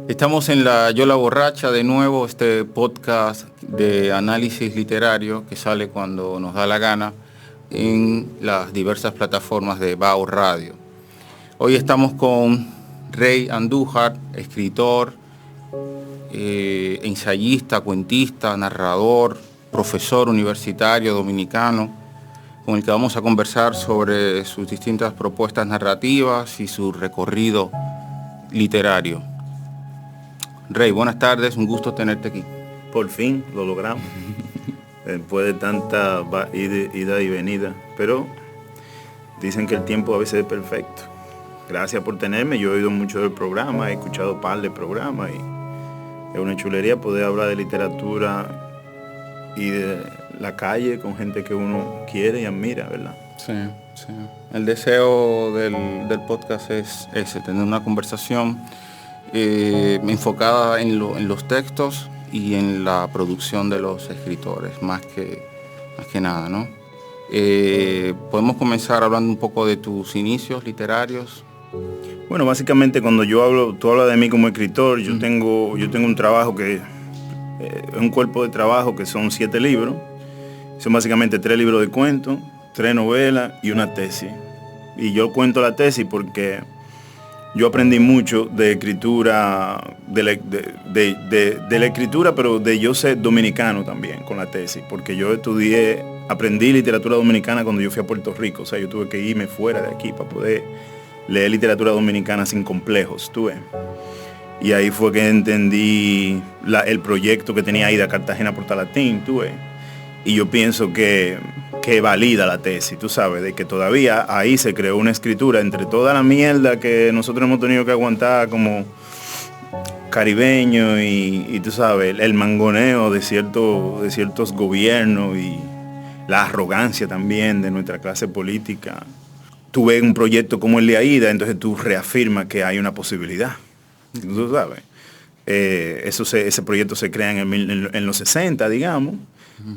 Estamos en la Yola Borracha de nuevo, este podcast de análisis literario que sale cuando nos da la gana en las diversas plataformas de Bao Radio. Hoy estamos con Rey Andújar, escritor, ensayista, cuentista, narrador, profesor universitario dominicano, con el que vamos a conversar sobre sus distintas propuestas narrativas y su recorrido literario. Rey, buenas tardes, un gusto tenerte aquí. Por fin lo logramos, después de tanta ida y venida, pero dicen que el tiempo a veces es perfecto. Gracias por tenerme, yo he oído mucho del programa, he escuchado un par de programas y es una chulería poder hablar de literatura y de la calle con gente que uno quiere y admira, ¿verdad? Sí, sí. El deseo del podcast es ese, tener una conversación enfocada en los textos y en la producción de los escritores, más que nada, ¿no? Podemos comenzar hablando un poco de tus inicios literarios. Bueno, básicamente cuando tú hablas de mí como escritor, yo tengo un trabajo que es un cuerpo de trabajo que son 7 libros. Son básicamente 3 libros de cuentos, 3 novelas y una tesis. Y yo cuento la tesis porque yo aprendí mucho de escritura, de la escritura, pero de yo ser dominicano también con la tesis, porque yo aprendí literatura dominicana cuando yo fui a Puerto Rico, o sea, yo tuve que irme fuera de aquí para poder leer literatura dominicana sin complejos, tú ves. Y ahí fue que entendí el proyecto que tenía Aida Cartagena Portalatín, tú ves. Y yo pienso que valida la tesis, tú sabes, de que todavía ahí se creó una escritura entre toda la mierda que nosotros hemos tenido que aguantar como caribeños y tú sabes, el mangoneo de ciertos gobiernos y la arrogancia también de nuestra clase política. Tú ves un proyecto como el de Aida, entonces tú reafirmas que hay una posibilidad, tú sabes. Ese proyecto se crea en los 60, digamos.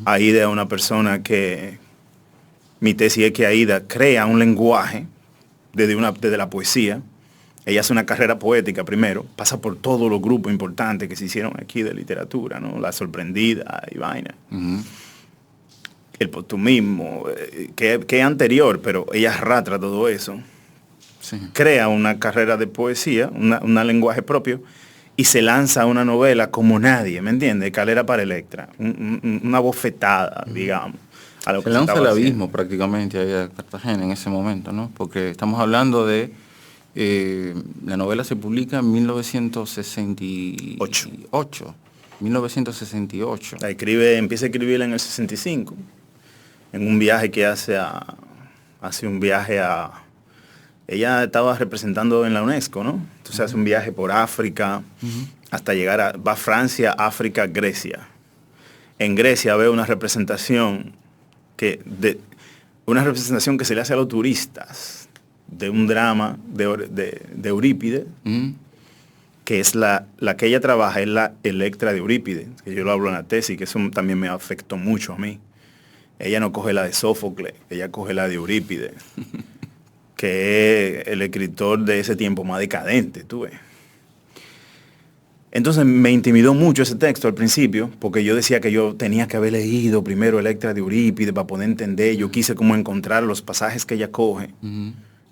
Aida es una persona que, mi tesis es que Aida crea un lenguaje desde la poesía. Ella hace una carrera poética primero, pasa por todos los grupos importantes que se hicieron aquí de literatura, ¿no? La Sorprendida y vaina. El postumismo, que es anterior, pero ella arrastra todo eso. Sí. Crea una carrera de poesía, un lenguaje propio, y se lanza una novela como nadie, ¿me entiendes? Calera para Electra, una bofetada, digamos. A lo se que lanza al abismo prácticamente a Cartagena en ese momento, ¿no? Porque estamos hablando de... la novela se publica en 1968. 1968. Empieza a escribirla en el 65, en un viaje que hace un viaje a... Ella estaba representando en la UNESCO, ¿no? Entonces hace un viaje por África hasta llegar va a Francia, África, Grecia. En Grecia ve una representación que se le hace a los turistas de un drama de Eurípides, que es la que ella trabaja, es la Electra de Eurípides, que yo lo hablo en la tesis, que eso también me afectó mucho a mí. Ella no coge la de Sófocles, ella coge la de Eurípides. Que es el escritor de ese tiempo más decadente, tú ves. Entonces me intimidó mucho ese texto al principio, porque yo decía que yo tenía que haber leído primero Electra de Eurípides para poder entender. Yo quise como encontrar los pasajes que ella coge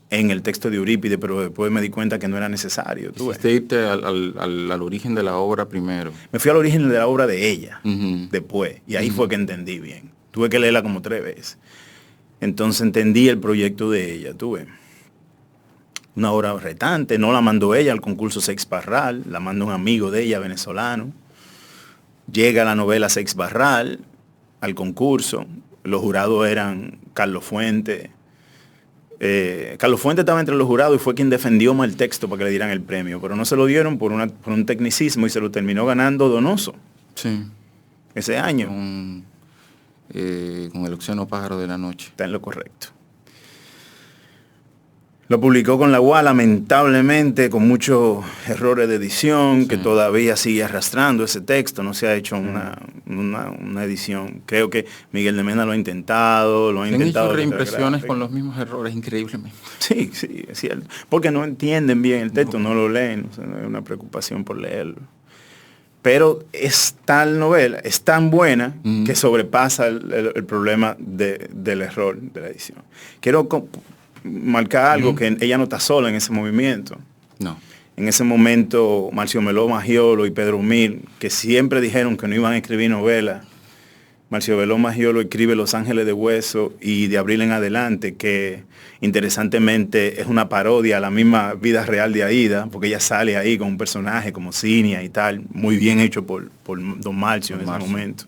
en el texto de Eurípides, pero después me di cuenta que no era necesario. ¿Tú ves? Irte al origen de la obra primero. Me fui al origen de la obra de ella, después, y ahí fue que entendí bien. Tuve que leerla como 3 veces. Entonces entendí el proyecto de ella, tú ves. Una obra retante, no la mandó ella al concurso Seix Barral, la mandó un amigo de ella, venezolano. Llega la novela Seix Barral al concurso, los jurados eran Carlos Fuentes. Carlos Fuentes estaba entre los jurados y fue quien defendió más el texto para que le dieran el premio, pero no se lo dieron por un tecnicismo y se lo terminó ganando Donoso. Sí. Ese año. Con el Océano Pájaro de la Noche. Está en lo correcto. Lo publicó con la UA, lamentablemente, con muchos errores de edición, que todavía sigue arrastrando ese texto. No se ha hecho una edición. Creo que Miguel de Mena lo ha intentado, Han hecho reimpresiones con los mismos errores, increíblemente. Sí, es cierto. Porque no entienden bien el texto, no lo leen. O sea, no hay una preocupación por leerlo. Pero es tal novela, es tan buena, que sobrepasa el problema del error de la edición. Quiero marcar algo, que ella no está sola en ese movimiento. No. En ese momento, Marcio Meló Maggiolo y Pedro Mir, que siempre dijeron que no iban a escribir novelas. Marcio Meló Maggiolo escribe Los Ángeles de Hueso y De Abril en Adelante, que interesantemente es una parodia a la misma vida real de Aída, porque ella sale ahí con un personaje como Cinia y tal, muy bien hecho por don Marcio en ese momento.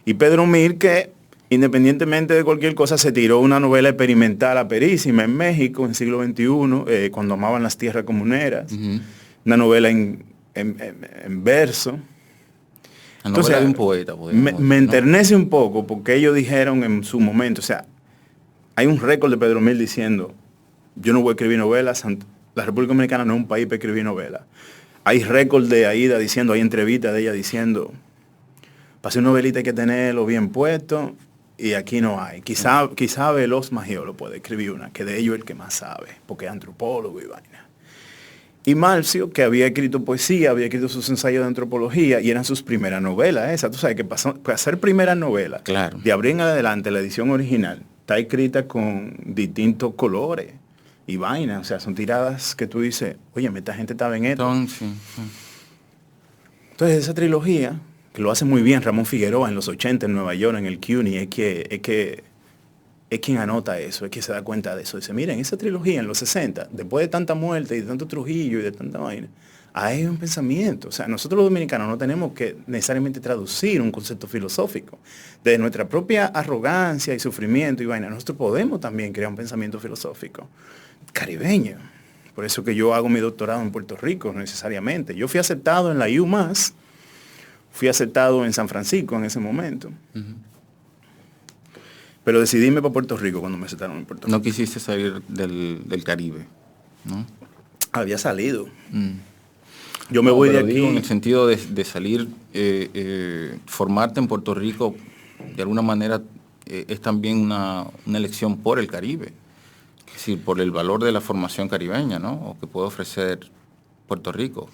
Y Pedro Mir, que independientemente de cualquier cosa, se tiró una novela experimental aperísima en México, en siglo XXI, cuando amaban las tierras comuneras. Una novela en verso. La novela de un poeta. Me enternece un poco, porque ellos dijeron en su momento, o sea, hay un récord de Pedro Mir diciendo, yo no voy a escribir novelas, la República Dominicana no es un país para escribir novelas. Hay récord de Aída diciendo, hay entrevistas de ella diciendo, para hacer una novelita hay que tenerlo bien puesto, y aquí no hay. Quizá Veloz Maggiolo puede escribir una, que de ello es el que más sabe, porque es antropólogo y vaina. Y Marcio, que había escrito poesía, había escrito sus ensayos de antropología, y eran sus primeras novelas esas. Tú sabes que para hacer primeras novelas, claro, de Abril en Adelante, la edición original, está escrita con distintos colores y vainas. O sea, son tiradas que tú dices, oye, esta gente estaba en esto. Entonces, esa trilogía, que lo hace muy bien Ramón Figueroa en los 80 en Nueva York, en el CUNY, es quien anota eso, es quien se da cuenta de eso. Dice, miren, esa trilogía en los 60, después de tanta muerte y de tanto Trujillo y de tanta vaina, hay un pensamiento. O sea, nosotros los dominicanos no tenemos que necesariamente traducir un concepto filosófico. Desde nuestra propia arrogancia y sufrimiento y vaina, nosotros podemos también crear un pensamiento filosófico caribeño. Por eso que yo hago mi doctorado en Puerto Rico, necesariamente. Yo fui aceptado en la UMass, fui aceptado en San Francisco en ese momento. Pero decidí irme para Puerto Rico cuando me aceptaron en Puerto Rico. No quisiste salir del Caribe, ¿no? Había salido. Yo me voy de aquí. Digo, en el sentido de salir, formarte en Puerto Rico, de alguna manera es también una elección por el Caribe. Es decir, por el valor de la formación caribeña, ¿no? O que puede ofrecer Puerto Rico.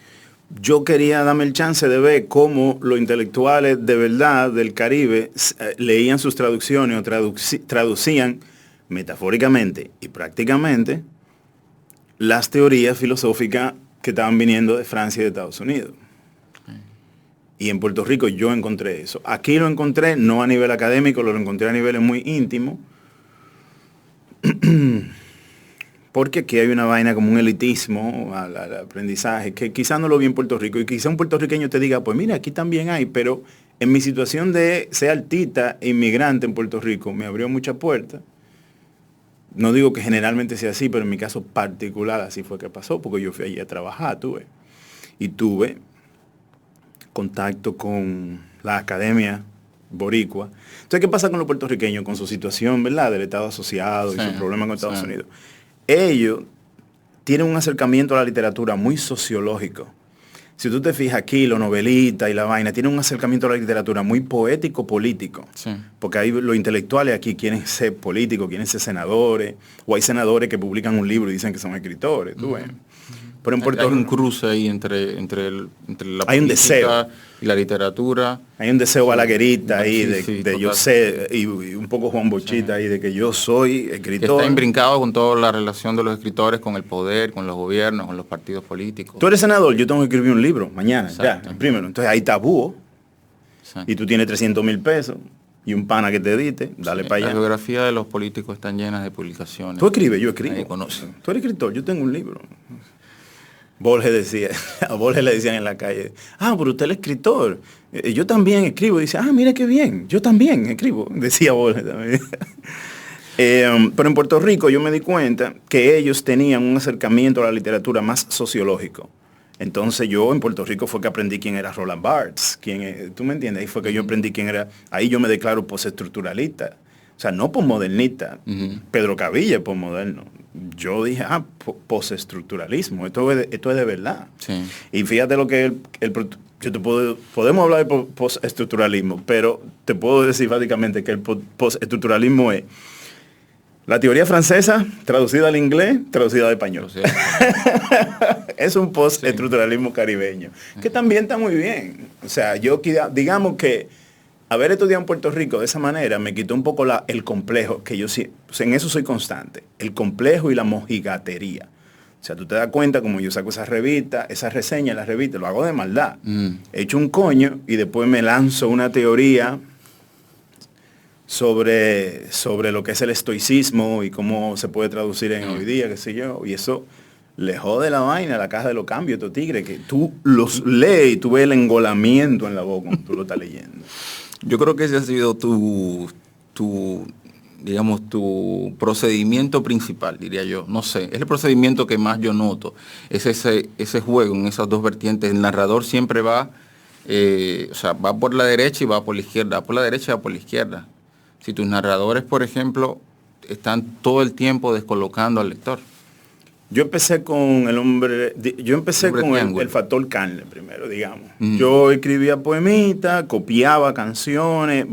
Yo quería darme el chance de ver cómo los intelectuales de verdad del Caribe leían sus traducciones o traducían metafóricamente y prácticamente las teorías filosóficas que estaban viniendo de Francia y de Estados Unidos. Y en Puerto Rico yo encontré eso. Aquí lo encontré, no a nivel académico, lo encontré a niveles muy íntimos. Porque aquí hay una vaina como un elitismo al aprendizaje, que quizás no lo vi en Puerto Rico. Y quizá un puertorriqueño te diga, pues mira, aquí también hay, pero en mi situación de ser artista e inmigrante en Puerto Rico, me abrió muchas puertas. No digo que generalmente sea así, pero en mi caso particular así fue que pasó, porque yo fui allí a trabajar, y tuve contacto con la academia boricua. Entonces, ¿qué pasa con los puertorriqueños con su situación, verdad, del Estado asociado y su problema con Estados Unidos? Ellos tienen un acercamiento a la literatura muy sociológico. Si tú te fijas aquí, los novelistas y la vaina, tienen un acercamiento a la literatura muy poético-político. Sí. Porque ahí los intelectuales aquí quieren ser políticos, quieren ser senadores, o hay senadores que publican un libro y dicen que son escritores. ¿Tú ves? Pero en Puerto Rico hay un cruce ahí entre la hay un deseo y la literatura. Hay un deseo balaguerita ahí de yo sé, y un poco Juan Bochita ahí, de que yo soy escritor. Que está imbrincado con toda la relación de los escritores con el poder, con los gobiernos, con los partidos políticos. Tú eres senador, yo tengo que escribir un libro mañana, ya, el primero. Entonces hay tabú. Y tú tienes 300,000 pesos y un pana que te edite, dale para allá. La biografía de los políticos están llenas de publicaciones. Tú escribes, yo escribo. Tú eres escritor, yo tengo un libro. Borges decía, a Borges le decían en la calle, pero usted es el escritor, yo también escribo. Dice, mira qué bien, yo también escribo, decía Borges también. Pero en Puerto Rico yo me di cuenta que ellos tenían un acercamiento a la literatura más sociológico. Entonces yo en Puerto Rico fue que aprendí quién era Roland Barthes, ¿tú me entiendes? Ahí fue que yo aprendí quién era, ahí yo me declaro postestructuralista, o sea, no posmodernista. Pedro Cavilla es posmoderno. yo dije, postestructuralismo, esto es de verdad. Sí. Y fíjate lo que podemos hablar de postestructuralismo, pero te puedo decir básicamente que el postestructuralismo es la teoría francesa traducida al inglés, traducida al español. Sí. Es un postestructuralismo caribeño, que también está muy bien. O sea, digamos que haber estudiado en Puerto Rico de esa manera me quitó un poco el complejo, que yo sí, pues en eso soy constante, el complejo y la mojigatería. O sea, tú te das cuenta como yo saco esas reseñas, las revistas, lo hago de maldad. He hecho un coño y después me lanzo una teoría sobre lo que es el estoicismo y cómo se puede traducir en hoy día, qué sé yo, y eso le jode la vaina, la caja de los cambios, estos tigres, que tú los lees y tú ves el engolamiento en la boca cuando tú lo estás leyendo. Yo creo que ese ha sido tu procedimiento principal, diría yo. No sé, es el procedimiento que más yo noto. Es ese juego en esas dos vertientes. El narrador siempre va, va por la derecha y va por la izquierda, va por la derecha y va por la izquierda. Si tus narradores, por ejemplo, están todo el tiempo descolocando al lector. Yo empecé con el factor carne primero, digamos. Yo escribía poemitas, copiaba canciones,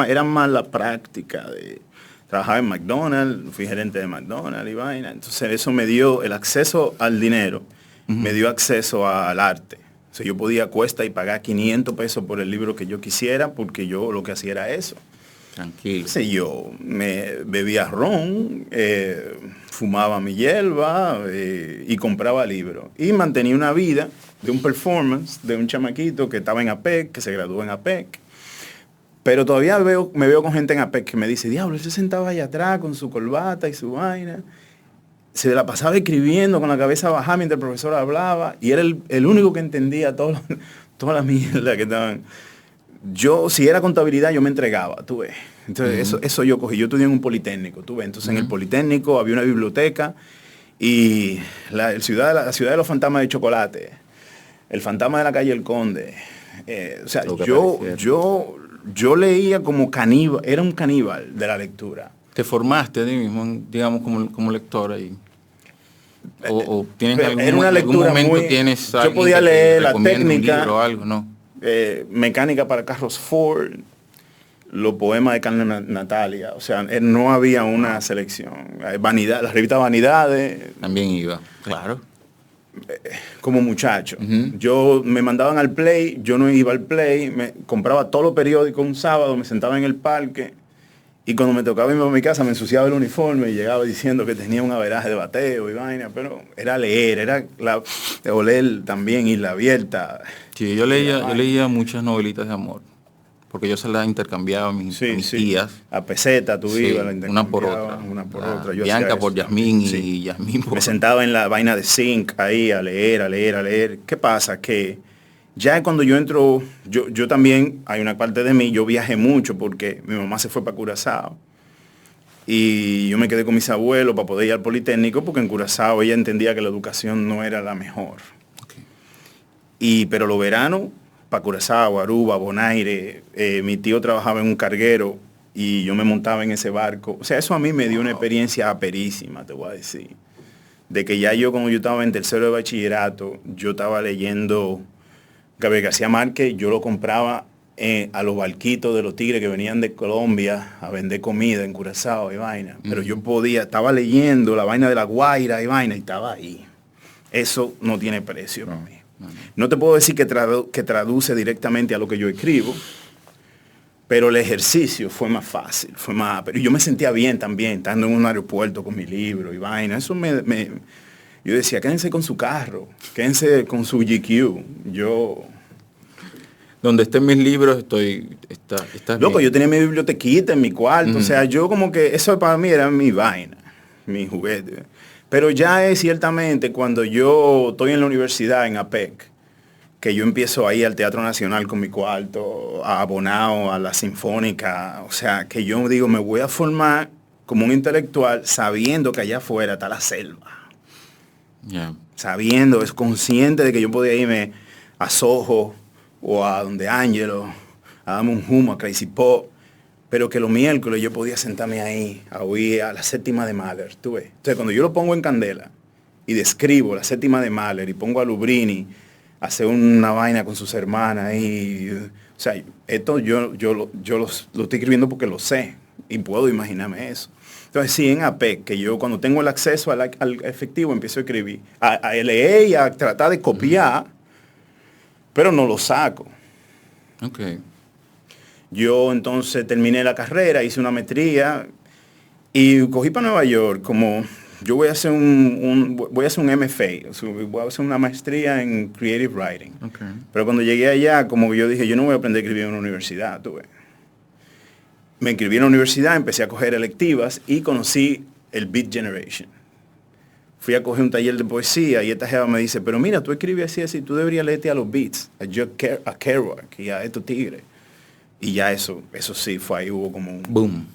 eran más la práctica de trabajar en McDonald's, fui gerente de McDonald's y vaina. Entonces eso me dio el acceso al dinero, me dio acceso al arte. O sea, yo podía cuesta y pagar 500 pesos por el libro que yo quisiera, porque yo lo que hacía era eso. Tranquilo. Sí, yo me bebía ron, fumaba mi hierba y compraba libros. Y mantenía una vida de un performance de un chamaquito que estaba en APEC, que se graduó en APEC. Pero todavía me veo con gente en APEC que me dice, diablo, él se sentaba allá atrás con su corbata y su vaina. Se la pasaba escribiendo con la cabeza bajada mientras el profesor hablaba. Y era el único que entendía toda la mierda que estaban. Yo, si era contabilidad, yo me entregaba, tú ves. Entonces, eso yo cogí. Yo estudié en un politécnico, tú ves. Entonces, en el politécnico había una biblioteca y la ciudad de los fantasmas de chocolate, el fantasma de la calle El Conde. O sea, yo leía como caníbal, era un caníbal de la lectura. ¿Te formaste a ti mismo, digamos, como lector ahí? ¿O tienes algún momento tienes yo podía leer la técnica, un libro o algo, no? Mecánica para carros Ford, los poemas de Carmen Natalia, o sea, no había una selección. Vanidad, la revista Vanidades. También iba, claro. Como muchacho. Yo me mandaban al Play, yo no iba al Play, me compraba todos los periódicos un sábado, me sentaba en el parque y cuando me tocaba irme a mi casa me ensuciaba el uniforme y llegaba diciendo que tenía un averaje de bateo y vaina, pero era leer, era oler también Isla Abierta. Sí, yo leía muchas novelitas de amor, porque yo se las intercambiaba a mis tías. A peseta tú ibas, la una por otra. Yo Bianca por Yasmín y Yasmín por... Me sentaba en la vaina de Zinc ahí a leer. ¿Qué pasa? Que ya cuando yo entro, yo también, hay una parte de mí, yo viajé mucho porque mi mamá se fue para Curazao. Y yo me quedé con mis abuelos para poder ir al Politécnico porque en Curazao ella entendía que la educación no era la mejor. Pero los veranos, para Curazao, Aruba, Bonaire, mi tío trabajaba en un carguero y yo me montaba en ese barco. O sea, eso a mí me dio una experiencia aperísima, te voy a decir. De que ya como yo estaba en tercero de bachillerato, yo estaba leyendo Gabriel García Márquez, yo lo compraba a los barquitos de los tigres que venían de Colombia a vender comida en Curazao y vaina. Pero yo estaba leyendo la vaina de La Guaira y vaina y estaba ahí. Eso no tiene precio para mí. No te puedo decir que traduce directamente a lo que yo escribo, pero el ejercicio fue más fácil, pero yo me sentía bien también, estando en un aeropuerto con mi libro y vaina. Eso yo decía, quédense con su carro, quédense con su GQ. Donde estén mis libros, está loco, bien. yo tenía mi bibliotequita en mi cuarto, o sea, yo como que eso para mí era mi vaina, mi juguete. Pero ya es ciertamente cuando yo estoy en la universidad, en APEC, que yo empiezo ahí al Teatro Nacional con mi cuarto, a Bonao, a la Sinfónica, o sea, que yo digo, me voy a formar como un intelectual sabiendo que allá afuera está la selva. Yeah. Sabiendo, es consciente de que yo podía irme a Soho o a donde Ángelo, a darme un humo, a Crazy Pop, pero que los miércoles yo podía sentarme ahí a oír a la séptima de Mahler, tú ves. Entonces cuando yo lo pongo en candela y describo la séptima de Mahler y pongo a Lubrini a hacer una vaina con sus hermanas y, o sea, esto yo lo estoy escribiendo porque lo sé y puedo imaginarme eso. Entonces sí, en APEC, que yo cuando tengo el acceso al efectivo empiezo a escribir, a leer y a tratar de copiar, pero no lo saco. Okay. Yo entonces terminé la carrera, hice una maestría y cogí para Nueva York como yo voy a hacer un MFA, o sea, voy a hacer una maestría en Creative Writing. Okay. Pero cuando llegué allá, como yo dije, yo no voy a aprender a escribir en una universidad, tú ves. Me inscribí en la universidad, empecé a coger electivas y conocí el Beat Generation. Fui a coger un taller de poesía y esta jeva me dice, pero mira, tú escribes así, tú deberías leerte a los beats, a Kerouac y a estos tigres. Y ya eso sí, fue ahí, hubo como un boom.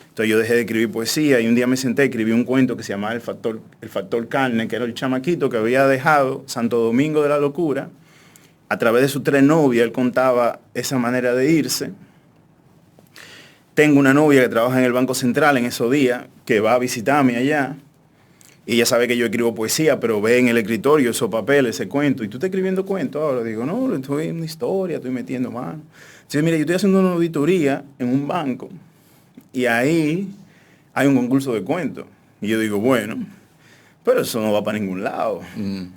Entonces yo dejé de escribir poesía y un día me senté y escribí un cuento que se llamaba El Factor Carne, que era el chamaquito que había dejado Santo Domingo de la locura. A través de sus 3 novias, él contaba esa manera de irse. Tengo una novia que trabaja en el Banco Central en esos días, que va a visitarme allá. Y ella sabe que yo escribo poesía, pero ve en el escritorio esos papeles, ese cuento. ¿Y tú estás escribiendo cuentos ahora? Digo, no, estoy en una historia, estoy metiendo mano. Entonces, mira, yo estoy haciendo una auditoría en un banco. Y ahí hay un concurso de cuentos. Y yo digo, bueno, pero eso no va para ningún lado. Y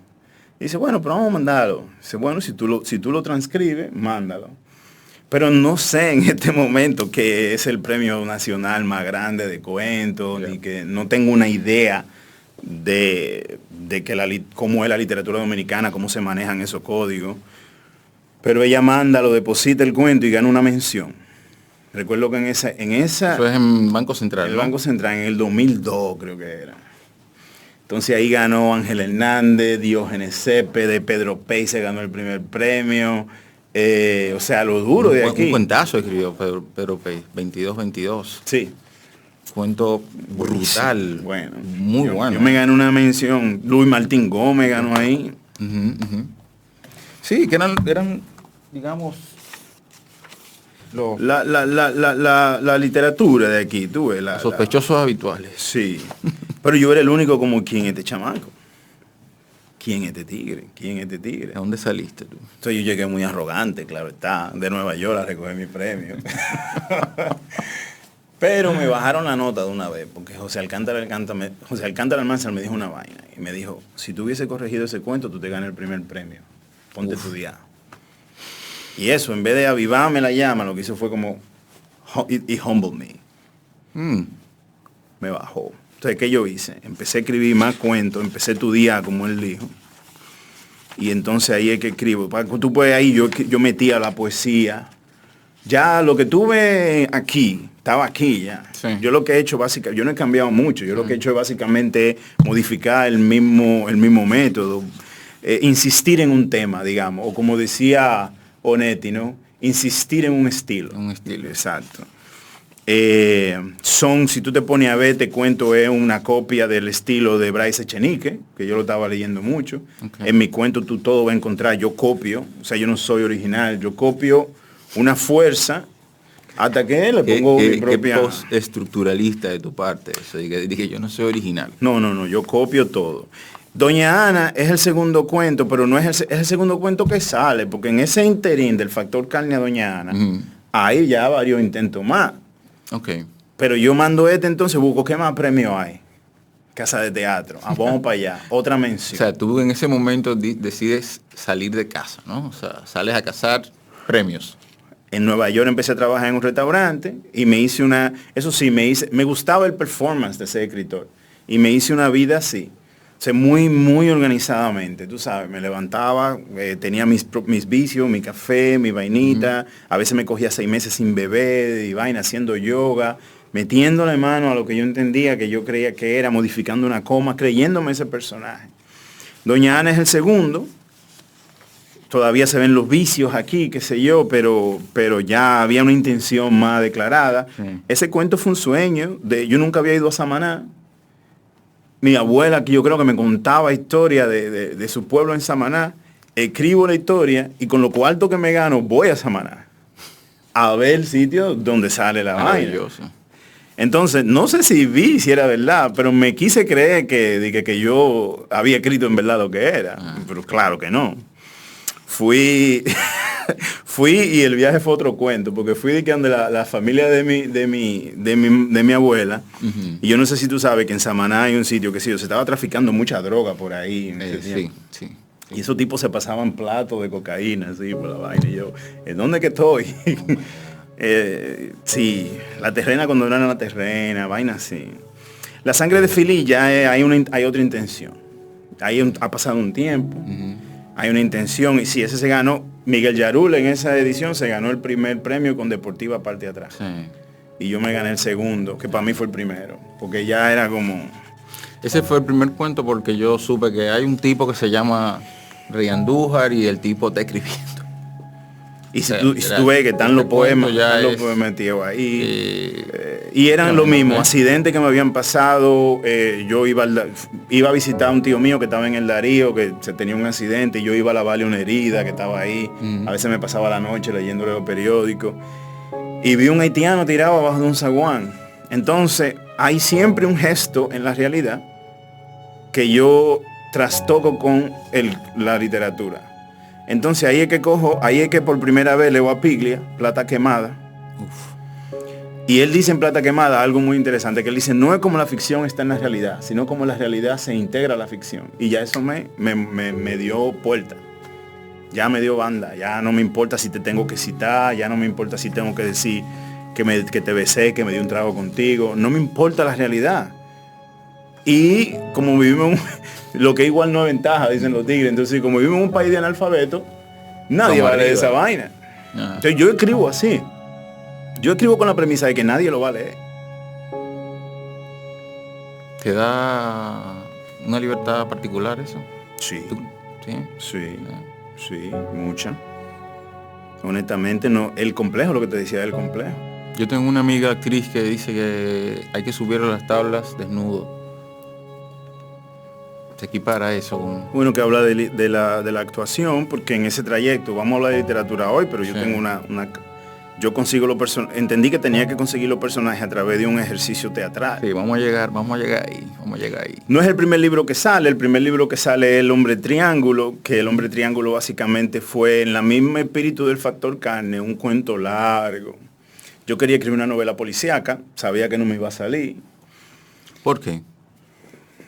dice, bueno, pero vamos a mandarlo. Dice, bueno, si tú lo transcribes, mándalo. Pero no sé en este momento que es el premio nacional más grande de cuentos, ni que no tengo una idea de que cómo es la literatura dominicana, cómo se manejan esos códigos. Pero ella manda, lo deposita el cuento y gana una mención. Recuerdo que en esa... Eso es en Banco Central, el ¿no? Banco Central, en el 2002 creo que era. Entonces ahí ganó Ángel Hernández, Diógenes Cepede, Pedro Pey se ganó el primer premio. O sea, lo duro de aquí. Un cuentazo escribió Pedro Pey, 22-22. Sí. Cuento brutal. Bueno. Muy bueno. Yo me gané una mención. Luis Martín Gómez ganó ahí. Sí, que eran digamos, la literatura de aquí, tú ves. sospechosos habituales. Sí. Pero yo era el único como, ¿quién es este chamaco? ¿Quién es este tigre? ¿Quién es este tigre? ¿De dónde saliste tú? Entonces yo llegué muy arrogante, claro está, de Nueva York a recoger mi premio. Pero me bajaron la nota de una vez, porque José Alcántara Almanzar me dijo una vaina. Y me dijo, si tú hubiese corregido ese cuento, tú te ganas el primer premio. Ponte a estudiar. Y eso, en vez de avivarme la llama, lo que hizo fue como, it humbled me. Me bajó. Entonces, ¿qué yo hice? Empecé a escribir más cuentos, empecé a estudiar, como él dijo. Y entonces ahí es que escribo. Tú puedes ahí, yo metía la poesía. Ya lo que tuve aquí, estaba aquí ya. Sí. Yo lo que he hecho básicamente, yo no he cambiado mucho. Yo lo que he hecho es básicamente modificar el mismo método. Insistir en un tema, digamos. O como decía Onetti, ¿no? Insistir en un estilo. Un estilo. Exacto. Si tú te pones a ver, te cuento, es una copia del estilo de Bryce Echenique, que yo lo estaba leyendo mucho. Okay. En mi cuento tú todo vas a encontrar, yo copio, o sea, yo no soy original, yo copio una fuerza hasta que le pongo mi propia... ¿Qué postestructuralista de tu parte? Eso, dije, yo no soy original. No, yo copio todo. Doña Ana es el segundo cuento, pero no es el segundo cuento que sale, porque en ese interín del Factor Carne a Doña Ana, hay ya varios intentos más. Okay. Pero yo mando entonces busco qué más premio hay. Casa de teatro. Vamos para allá. Otra mención. O sea, tú en ese momento decides salir de casa, ¿no? O sea, sales a cazar premios. En Nueva York empecé a trabajar en un restaurante y me hice me gustaba el performance de ser escritor. Y me hice una vida así. O sea, muy, muy organizadamente, tú sabes, me levantaba, tenía mis vicios, mi café, mi vainita, a veces me cogía 6 meses sin beber y vaina, haciendo yoga, metiéndole mano a lo que yo entendía, que yo creía que era, modificando una coma, creyéndome ese personaje. Doña Ana es el segundo, todavía se ven los vicios aquí, qué sé yo, pero ya había una intención más declarada. Sí. Ese cuento fue un sueño, yo nunca había ido a Samaná. Mi abuela, que yo creo que me contaba historia de su pueblo en Samaná, escribo la historia y con lo cuarto que me gano voy a Samaná. a ver el sitio donde sale la vaina. Maravilloso. Entonces, no sé si era verdad, pero me quise creer que yo había escrito en verdad lo que era. Pero claro que no. Fui y el viaje fue otro cuento, porque fui de que donde la familia de mi abuela, y yo no sé si tú sabes que en Samaná hay un sitio que sí, se estaba traficando mucha droga por ahí. Sí. Y esos tipos se pasaban platos de cocaína, así, por la vaina. Y yo, ¿en dónde que estoy? Sí, la terrena cuando no era la terrena, vaina así. La sangre de Philly ya hay otra intención. Ha pasado un tiempo, hay una intención, y sí, ese se ganó. Miguel Yarul en esa edición se ganó el primer premio con Deportiva Parte de Atrás. Sí. Y yo me gané el segundo, que para mí fue el primero, porque ya era como... Ese fue el primer cuento porque yo supe que hay un tipo que se llama Rey Andújar y el tipo está escribiendo. Y si tú ves que están los poemas, metidos ahí. Y eran lo mismo, accidentes que me habían pasado. Yo iba a visitar a un tío mío que estaba en el Darío, que se tenía un accidente, y yo iba a lavarle una herida que estaba ahí. A veces me pasaba la noche leyéndole los periódicos. Y vi un haitiano tirado abajo de un zaguán. Entonces, hay siempre un gesto en la realidad que yo trastoco con la literatura. Entonces ahí es que por primera vez leo a Piglia, Plata Quemada. Uf. Y él dice en Plata Quemada algo muy interesante, que él dice, no es como la ficción está en la realidad, sino como la realidad se integra a la ficción. Y ya eso me dio puerta. Ya me dio banda. Ya no me importa si te tengo que citar, ya no me importa si tengo que decir que te besé, que me di un trago contigo. No me importa la realidad. Y como vivimos lo que igual no es ventaja, dicen los tigres. Entonces, como vivimos en un país de analfabetos, nadie va a leer esa vaina. Entonces yo escribo así. Yo escribo con la premisa de que nadie lo va a leer. ¿Te da una libertad particular eso? Sí. ¿Sí? Sí, mucha. Honestamente, no. El complejo, lo que te decía del complejo. Yo tengo una amiga actriz que dice que hay que subir a las tablas desnudo. Se equipara eso con... Bueno, que habla de la actuación, porque en ese trayecto, vamos a hablar de literatura hoy, pero yo tengo yo consigo los personajes, entendí que tenía que conseguir los personajes a través de un ejercicio teatral. Sí, vamos a llegar ahí. No es el primer libro que sale, el primer libro que sale es El Hombre Triángulo, que El Hombre Triángulo básicamente fue en la misma espíritu del Factor Carne, un cuento largo. Yo quería escribir una novela policíaca, sabía que no me iba a salir. ¿Por qué?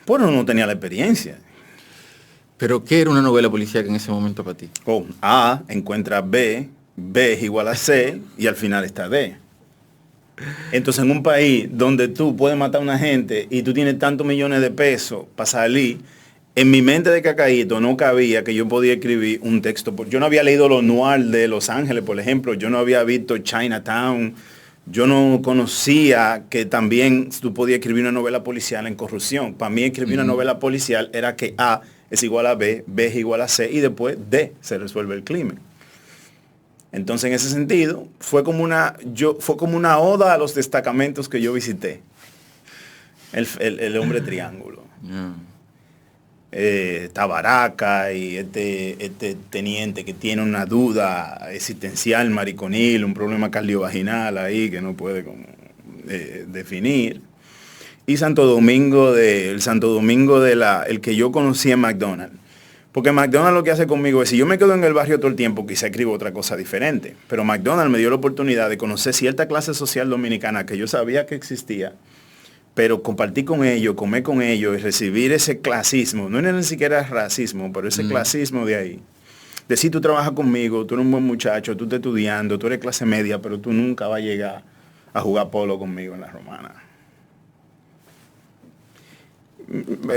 Bueno, no tenía la experiencia. ¿Pero qué era una novela policíaca en ese momento para ti? A encuentra B, B es igual a C y al final está D. Entonces en un país donde tú puedes matar a una gente y tú tienes tantos millones de pesos para salir, en mi mente de cacaíto no cabía que yo podía escribir un texto. Yo no había leído Lo Noir de Los Ángeles, por ejemplo. Yo no había visto Chinatown. Yo no conocía que también tú podías escribir una novela policial en corrupción. Para mí escribir una novela policial era que A es igual a B, B es igual a C y después D se resuelve el crimen. Entonces en ese sentido fue como una oda a los destacamentos que yo visité. El Hombre Triángulo. Tabaraca y este teniente que tiene una duda existencial mariconil, un problema cardiovaginal ahí que no puede como, definir. Y el Santo Domingo el que yo conocí en McDonald's. Porque McDonald's lo que hace conmigo es, si yo me quedo en el barrio todo el tiempo, quizá escribo otra cosa diferente. Pero McDonald's me dio la oportunidad de conocer cierta clase social dominicana que yo sabía que existía, pero compartir con ellos, comer con ellos y recibir ese clasismo, no era ni siquiera racismo, pero ese clasismo de ahí. Decir, tú trabajas conmigo, tú eres un buen muchacho, tú estás estudiando, tú eres clase media, pero tú nunca vas a llegar a jugar polo conmigo en la Romana.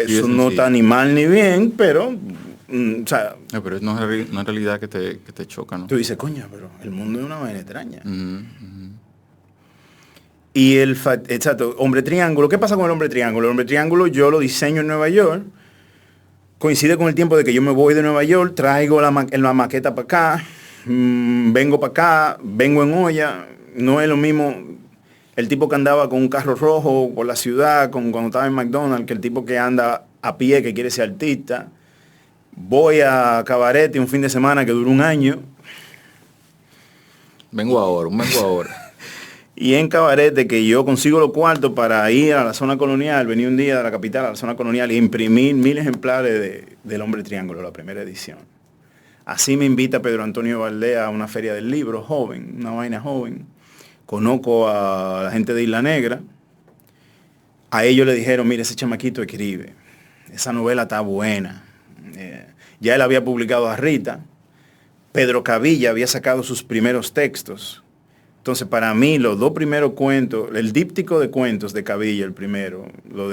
Eso no está ni mal ni bien, pero... o sea, pero es una realidad que te choca, ¿no? Tú dices, coño, pero el mundo es una vaina extraña. Y exacto, Hombre Triángulo. ¿Qué pasa con El Hombre Triángulo? El Hombre Triángulo yo lo diseño en Nueva York. Coincide con el tiempo de que yo me voy de Nueva York, traigo la maqueta para acá, vengo para acá, vengo en olla. No es lo mismo el tipo que andaba con un carro rojo por la ciudad cuando estaba en McDonald's que el tipo que anda a pie, que quiere ser artista. Voy a Cabarete un fin de semana que dura un año. Vengo ahora. Y en Cabarete, que yo consigo los cuartos para ir a la zona colonial, venir un día de la capital a la zona colonial e imprimir 1000 ejemplares del Hombre Triángulo, la primera edición. Así me invita Pedro Antonio Valdés a una feria del libro, joven, una vaina joven. Conozco a la gente de Isla Negra. A ellos le dijeron, mire, ese chamaquito escribe. Esa novela está buena. Ya él había publicado a Rita. Pedro Cavilla había sacado sus primeros textos. Entonces, para mí, los dos primeros cuentos, el díptico de cuentos de Cavilla, el primero, los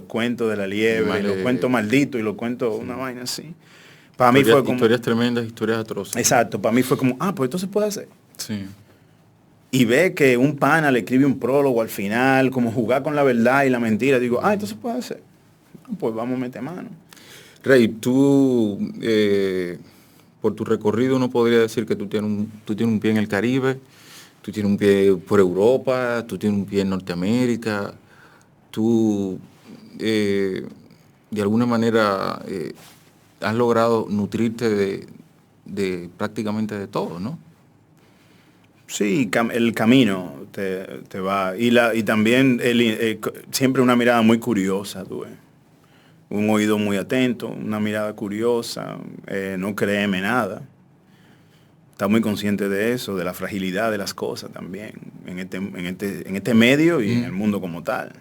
cuentos de la liebre, los cuentos malditos y los cuentos, una vaina así. Para mí fue como... Historias tremendas, historias atroces. Exacto, para mí fue como, pues esto se puede hacer. Sí. Y ve que un pana le escribe un prólogo al final, como jugar con la verdad y la mentira. Digo, esto se puede hacer. Pues vamos a meter mano. Rey, tú, por tu recorrido, uno podría decir que tú tienes un pie en el Caribe, tú tienes un pie por Europa, tú tienes un pie en Norteamérica, tú de alguna manera has logrado nutrirte de prácticamente de todo, ¿no? Sí, el camino te va. Y también siempre una mirada muy curiosa, tú ves. Un oído muy atento, una mirada curiosa, no créeme nada. Está muy consciente de eso, de la fragilidad de las cosas también, en este medio y en el mundo como tal.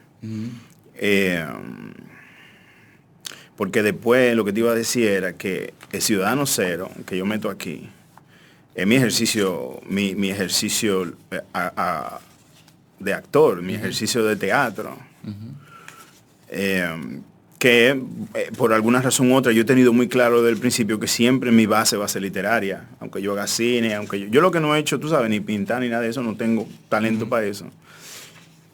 Porque después lo que te iba a decir era que el Ciudadano Cero, que yo meto aquí, es mi ejercicio de actor, mi ejercicio de teatro. Que por alguna razón u otra yo he tenido muy claro desde el principio que siempre mi base va a ser literaria, aunque yo haga cine, aunque yo lo que no he hecho, tú sabes, ni pintar ni nada de eso, no tengo talento para eso.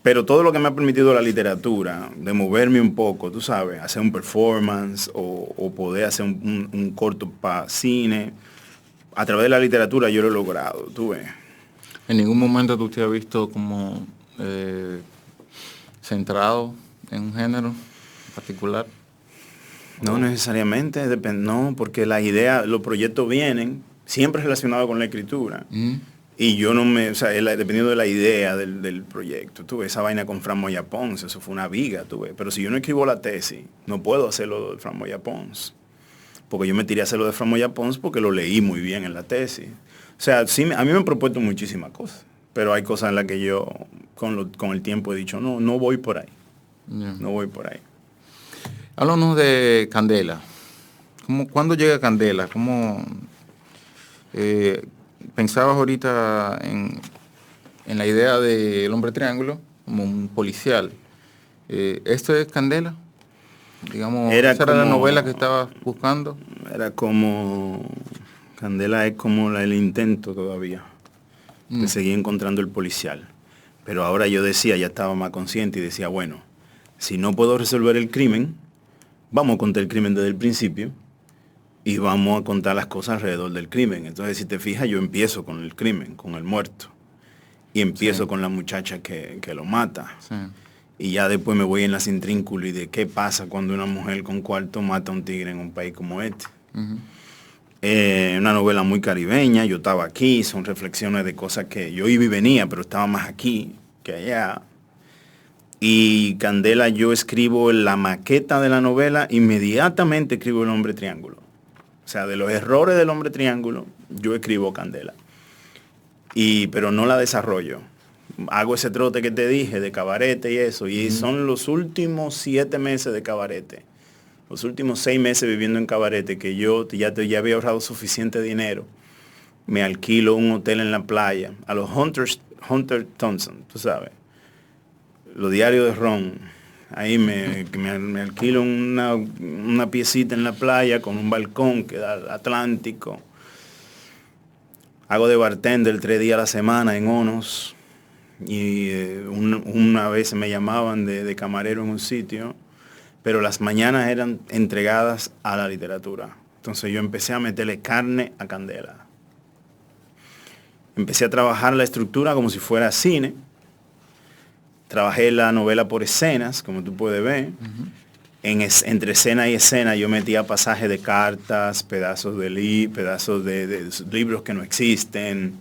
Pero todo lo que me ha permitido la literatura, de moverme un poco, tú sabes, hacer un performance o poder hacer un corto para cine, a través de la literatura yo lo he logrado, tú ves. ¿En ningún momento tú te has visto como centrado en un género particular? No necesariamente, no, porque los proyectos vienen siempre relacionados con la escritura. Y yo no me, dependiendo de la idea del proyecto, tú ves, esa vaina con Fran Moya Pons, eso fue una viga, tú ves. Pero si yo no escribo la tesis, no puedo hacerlo de Fran Moya Pons. Porque yo me tiré a hacerlo de Fran Moya Pons porque lo leí muy bien en la tesis. O sea, sí, a mí me han propuesto muchísimas cosas, pero hay cosas en las que yo con el tiempo he dicho, no voy por ahí. Yeah. No voy por ahí. Háblanos de Candela. ¿Cuándo llega Candela? ¿Pensabas ahorita en la idea del Hombre Triángulo como un policial? ¿Esto es Candela? Digamos, ¿esa era la novela que estabas buscando? Era como... Candela es como el intento todavía de seguir encontrando el policial. Pero ahora yo decía, ya estaba más consciente y decía, bueno, si no puedo resolver el crimen, vamos a contar el crimen desde el principio y vamos a contar las cosas alrededor del crimen. Entonces, si te fijas, yo empiezo con el crimen, con el muerto. Y empiezo con la muchacha que lo mata. Sí. Y ya después me voy en las intrínculas de qué pasa cuando una mujer con cuarto mata a un tigre en un país como este. Una novela muy caribeña, yo estaba aquí, son reflexiones de cosas que yo iba y venía, pero estaba más aquí que allá. Y Candela, yo escribo la maqueta de la novela, inmediatamente escribo el Hombre Triángulo. O sea, de los errores del Hombre Triángulo, yo escribo Candela. Pero no la desarrollo. Hago ese trote que te dije de Cabarete y eso, y son los últimos 7 meses de Cabarete. Los últimos 6 meses viviendo en Cabarete, que yo ya había ahorrado suficiente dinero. Me alquilo un hotel en la playa, a los Hunter Thompson, tú sabes. Los diarios de Ron. Ahí me alquilo una piecita en la playa con un balcón que da al Atlántico. Hago de bartender 3 días a la semana en Onos. Y una vez me llamaban de camarero en un sitio, pero las mañanas eran entregadas a la literatura. Entonces yo empecé a meterle carne a Candela. Empecé a trabajar la estructura como si fuera cine. Trabajé la novela por escenas, como tú puedes ver. Entre escena y escena yo metía pasajes de cartas, pedazos de libros que no existen,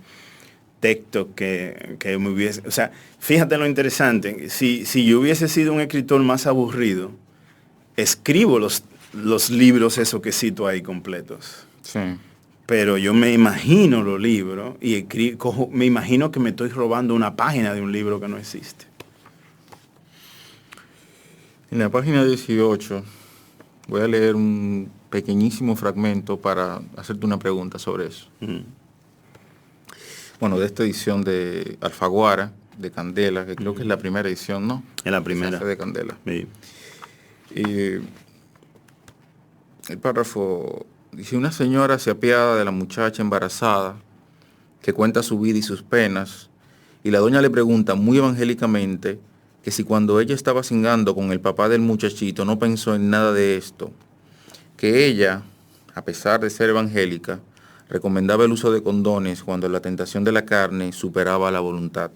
textos que me hubiese... O sea, fíjate lo interesante, si yo hubiese sido un escritor más aburrido, escribo los libros esos que cito ahí completos. Sí. Pero yo me imagino los libros y me imagino que me estoy robando una página de un libro que no existe. En la página 18 voy a leer un pequeñísimo fragmento para hacerte una pregunta sobre eso. Bueno, de esta edición de Alfaguara, de Candela, que creo que es la primera edición, ¿no? Es la primera. De Candela. Sí. El párrafo dice: una señora se apiada de la muchacha embarazada que cuenta su vida y sus penas, y la doña le pregunta muy evangélicamente que si cuando ella estaba cingando con el papá del muchachito no pensó en nada de esto, que ella, a pesar de ser evangélica, recomendaba el uso de condones cuando la tentación de la carne superaba la voluntad.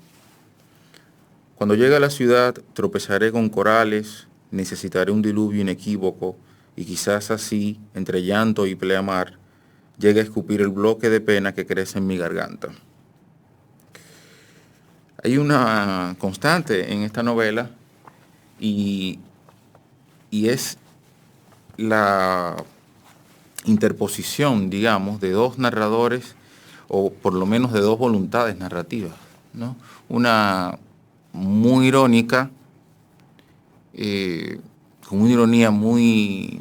Cuando llegue a la ciudad tropezaré con corales, necesitaré un diluvio inequívoco, y quizás así, entre llanto y pleamar, llegue a escupir el bloque de pena que crece en mi garganta. Hay una constante en esta novela y es la interposición, digamos, de dos narradores, o por lo menos de dos voluntades narrativas, ¿no? Una muy irónica, con una ironía muy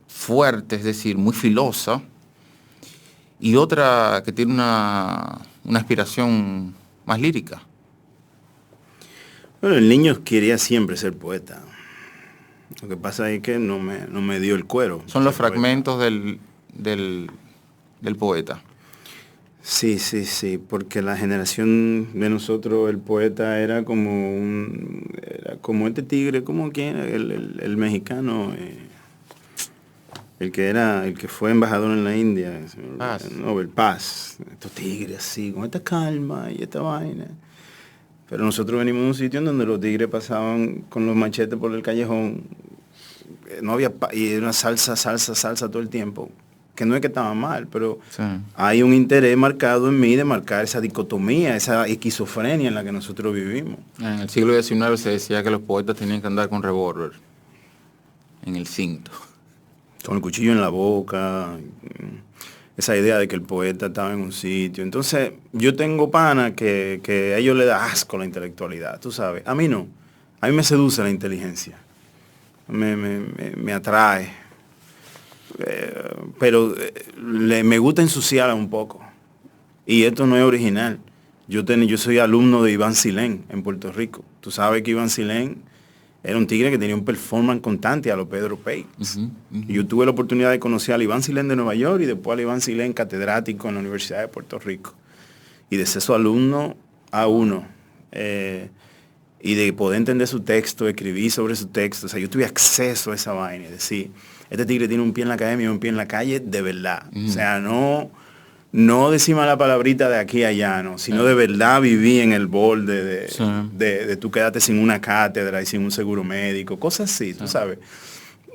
fuerte, es decir, muy filosa, y otra que tiene una aspiración más lírica. Bueno, el niño quería siempre ser poeta. Lo que pasa es que no me dio el cuero. Son los fragmentos del poeta. Sí, porque la generación de nosotros, el poeta era como este tigre, como quien, el mexicano, el que fue embajador en la India, Paz. Nobel Paz, estos tigres así, con esta calma y esta vaina. Pero nosotros venimos de un sitio en donde los tigres pasaban con los machetes por el callejón, no había y era una salsa todo el tiempo, que no es que estaba mal, pero sí, hay un interés marcado en mí de marcar esa dicotomía, esa esquizofrenia en la que nosotros vivimos. En el siglo XIX se decía que los poetas tenían que andar con revólver en el cinto, con el cuchillo en la boca, esa idea de que el poeta estaba en un sitio. Entonces, yo tengo pana que a ellos les da asco la intelectualidad, tú sabes. A mí no. A mí me seduce la inteligencia. Me atrae. Pero me gusta ensuciarla un poco. Y esto no es original. Yo soy alumno de Iván Silén en Puerto Rico. Tú sabes que Iván Silén era un tigre que tenía un performance constante a lo Pedro Pey. Y yo tuve la oportunidad de conocer al Iván Silén de Nueva York y después al Iván Silén catedrático en la Universidad de Puerto Rico. Y de ser su alumno a uno. Y de poder entender su texto, escribir sobre su texto. O sea, yo tuve acceso a esa vaina y decir, este tigre tiene un pie en la academia y un pie en la calle de verdad. O sea, no decimos la palabrita de aquí a allá, no, sino de verdad viví en el borde de tú quedarte sin una cátedra y sin un seguro médico, cosas así, tú sabes.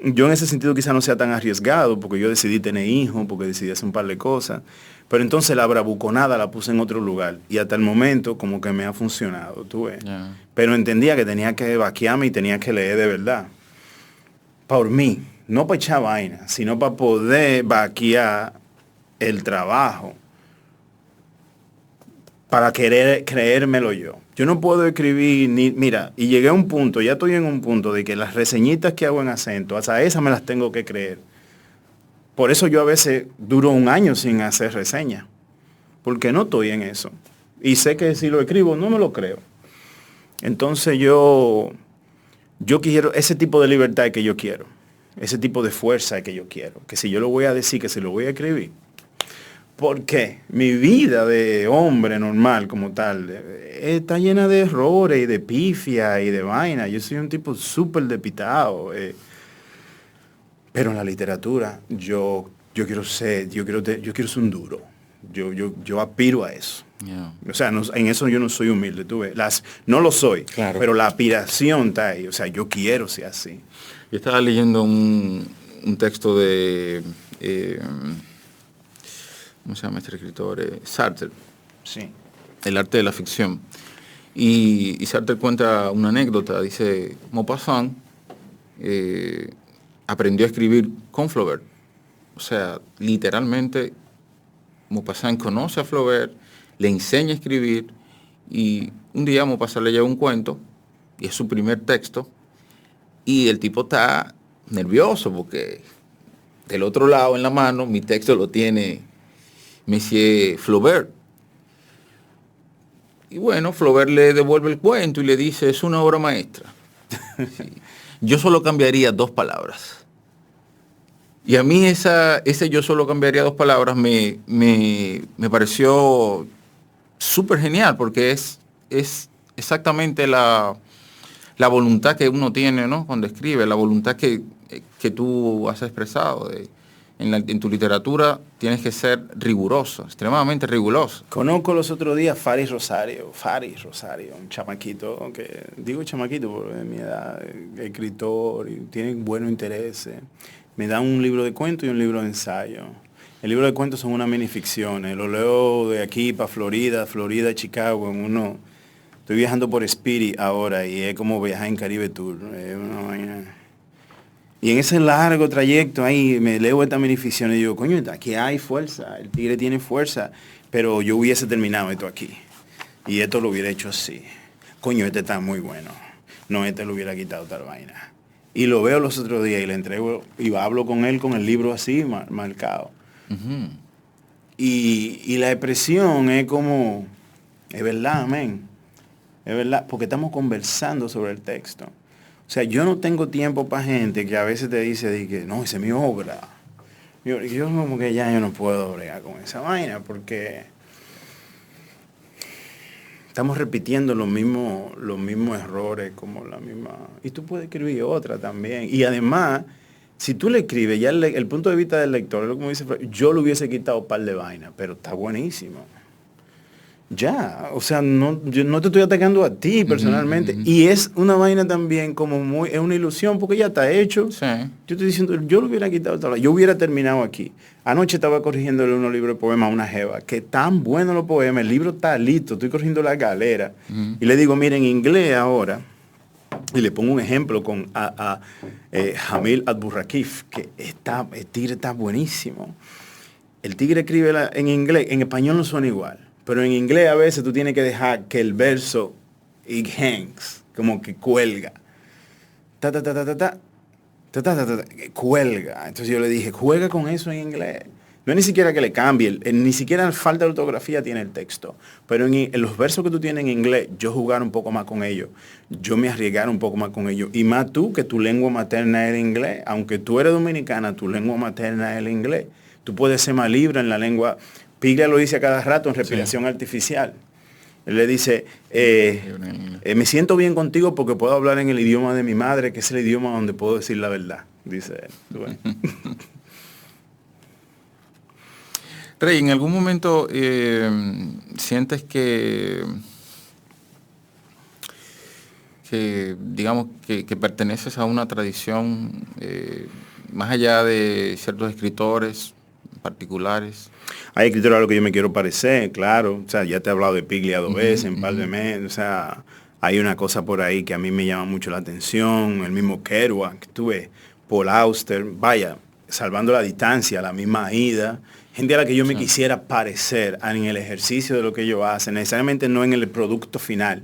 Yo en ese sentido quizá no sea tan arriesgado, porque yo decidí tener hijos, porque decidí hacer un par de cosas, pero entonces la bravuconada la puse en otro lugar, y hasta el momento como que me ha funcionado, tú ves. Pero entendía que tenía que vaquearme y tenía que leer de verdad. Por mí, no para echar vaina, sino para poder vaquear el trabajo, para querer creérmelo yo. Yo no puedo escribir mira, y llegué a un punto, ya estoy en un punto de que las reseñitas que hago en acento, hasta esas me las tengo que creer. Por eso yo a veces duro un año sin hacer reseña, porque no estoy en eso. Y sé que si lo escribo no me lo creo. Entonces yo quiero ese tipo de libertad que yo quiero, ese tipo de fuerza que yo quiero, que si yo lo voy a decir, que si lo voy a escribir. Porque mi vida de hombre normal como tal está llena de errores y de pifia y de vaina. Yo soy un tipo súper despistado. Pero en la literatura yo quiero ser un duro. Yo aspiro a eso. Yeah. O sea, en eso yo no soy humilde. Tú ves, no lo soy, claro, pero la aspiración está ahí. O sea, yo quiero ser así. Yo estaba leyendo un texto de ¿cómo se llama este escritor? Sartre, Sí. El arte de la ficción. Y Sartre cuenta una anécdota, dice, Maupassant aprendió a escribir con Flaubert. O sea, literalmente, Maupassant conoce a Flaubert, le enseña a escribir, y un día Maupassant le lleva un cuento, y es su primer texto, y el tipo está nervioso porque del otro lado en la mano mi texto lo tiene Monsieur Flaubert. Y bueno, Flaubert le devuelve el cuento y le dice, es una obra maestra. Sí. Yo solo cambiaría 2 palabras. Y a mí ese yo solo cambiaría 2 palabras me pareció súper genial, porque es exactamente la voluntad que uno tiene, ¿no? Cuando escribe, la voluntad que tú has expresado. En tu literatura tienes que ser riguroso, extremadamente riguroso. Conozco los otros días Faris Rosario, un chamaquito, que digo chamaquito porque de mi edad, escritor, y tiene buenos intereses. Me da un libro de cuentos y un libro de ensayo. El libro de cuentos son unas minificciones, lo leo de aquí para Florida, Chicago, estoy viajando por Spirit ahora y es como viajar en Caribe Tour, es una vaina. Y en ese largo trayecto ahí me leo esta minificción y digo, coño, aquí hay fuerza, el tigre tiene fuerza, pero yo hubiese terminado esto aquí. Y esto lo hubiera hecho así. Coño, este está muy bueno. No, este lo hubiera quitado tal vaina. Y lo veo los otros días y le entrego y hablo con él con el libro así, marcado. Uh-huh. Y la expresión es como, es verdad, amén. Es verdad, porque estamos conversando sobre el texto. O sea, yo no tengo tiempo para gente que a veces te dice que no, esa es mi obra. Yo como que ya yo no puedo bregar con esa vaina porque estamos repitiendo los mismos errores, como la misma... Y tú puedes escribir otra también. Y además, si tú le escribes, ya el punto de vista del lector, como dice, yo le hubiese quitado un par de vainas, pero está buenísimo. Ya, o sea, yo no te estoy atacando a ti personalmente. Uh-huh. Y es una vaina también como es una ilusión porque ya está hecho. Sí. Yo estoy diciendo, yo lo hubiera quitado, yo hubiera terminado aquí. Anoche estaba corrigiéndole unos libros de poemas a una jeva, que tan buenos los poemas, el libro está listo, estoy corrigiendo la galera. Uh-huh. Y le digo, mira, en inglés ahora, y le pongo un ejemplo con Jamil Abdurrakif, que el tigre está buenísimo. El tigre escribe en inglés, en español no suena igual. Pero en inglés a veces tú tienes que dejar que el verso it hangs, como que cuelga. Cuelga. Entonces yo le dije, juega con eso en inglés. No es ni siquiera que le cambie, ni siquiera falta de ortografía tiene el texto. Pero en los versos que tú tienes en inglés, yo jugar un poco más con ellos. Yo me arriesgar un poco más con ellos. Y más tú, que tu lengua materna es el inglés. Aunque tú eres dominicana, tu lengua materna es el inglés. Tú puedes ser más libre en la lengua. Piglia lo dice a cada rato en respiración artificial. Él le dice, me siento bien contigo porque puedo hablar en el idioma de mi madre, que es el idioma donde puedo decir la verdad, dice él. Bueno. Rey, ¿en algún momento sientes que digamos, que perteneces a una tradición más allá de ciertos escritores particulares? Hay escritores a los que yo me quiero parecer, claro. O sea, ya te he hablado de Piglia 2 veces, en par de meses. O sea, hay una cosa por ahí que a mí me llama mucho la atención. El mismo Kerouac, tuve Paul Auster, vaya, salvando la distancia, la misma Aida. Gente a la que yo me quisiera parecer en el ejercicio de lo que ellos hacen, necesariamente no en el producto final,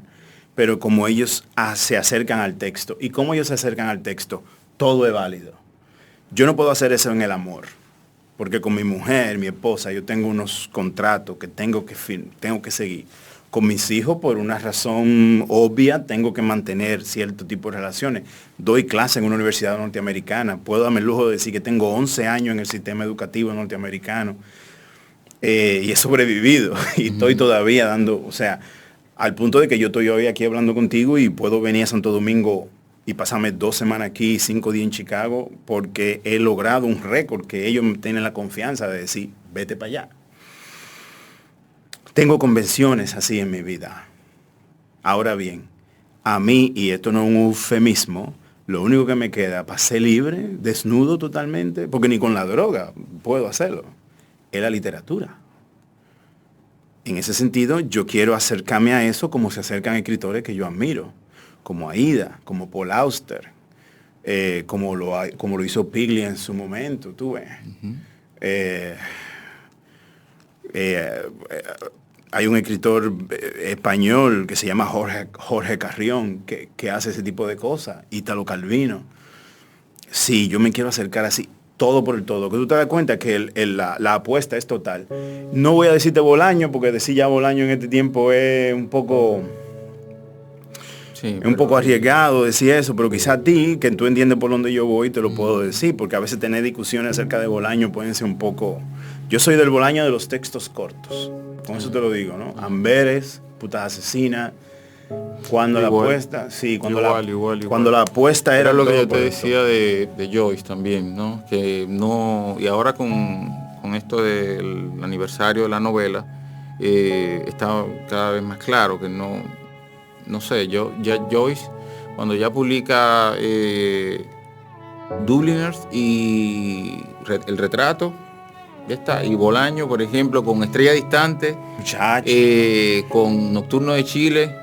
pero como ellos se acercan al texto. ¿Y cómo ellos se acercan al texto? Todo es válido. Yo no puedo hacer eso en el amor. Porque con mi mujer, mi esposa, yo tengo unos contratos que tengo que seguir. Con mis hijos, por una razón obvia, tengo que mantener cierto tipo de relaciones. Doy clase en una universidad norteamericana. Puedo darme el lujo de decir que tengo 11 años en el sistema educativo norteamericano. Y he sobrevivido. Y estoy todavía dando, o sea, al punto de que yo estoy hoy aquí hablando contigo y puedo venir a Santo Domingo y pasarme 2 semanas aquí, 5 días en Chicago, porque he logrado un récord que ellos tienen la confianza de decir, vete para allá. Tengo convenciones así en mi vida. Ahora bien, a mí, y esto no es un eufemismo, lo único que me queda para ser libre, desnudo totalmente, porque ni con la droga puedo hacerlo, es la literatura. en ese sentido, yo quiero acercarme a eso como se acercan escritores que yo admiro, como Aida, como Paul Auster, como lo hizo Piglia en su momento, tú ves. Hay un escritor español que se llama Jorge Carrión, que hace ese tipo de cosas, Ítalo Calvino. Sí, yo me quiero acercar así, todo por el todo, que tú te das cuenta que la apuesta es total. No voy a decirte Bolaño, porque decir ya Bolaño en este tiempo es un poco... Sí, es un poco arriesgado decir eso, pero quizá a ti, que tú entiendes por dónde yo voy, te lo puedo decir, porque a veces tener discusiones acerca de Bolaño pueden ser un poco... Yo soy del Bolaño de los textos cortos, con eso te lo digo, ¿no? Amberes, Putas Asesinas, cuando la apuesta, sí, cuando la apuesta era lo que yo te decía de Joyce también, ¿no? Que no, y ahora con esto del aniversario de la novela, está cada vez más claro que no sé, ya Joyce, cuando ya publica Dubliners y el retrato, ya está. Y Bolaño, por ejemplo, con Estrella Distante, con Nocturno de Chile,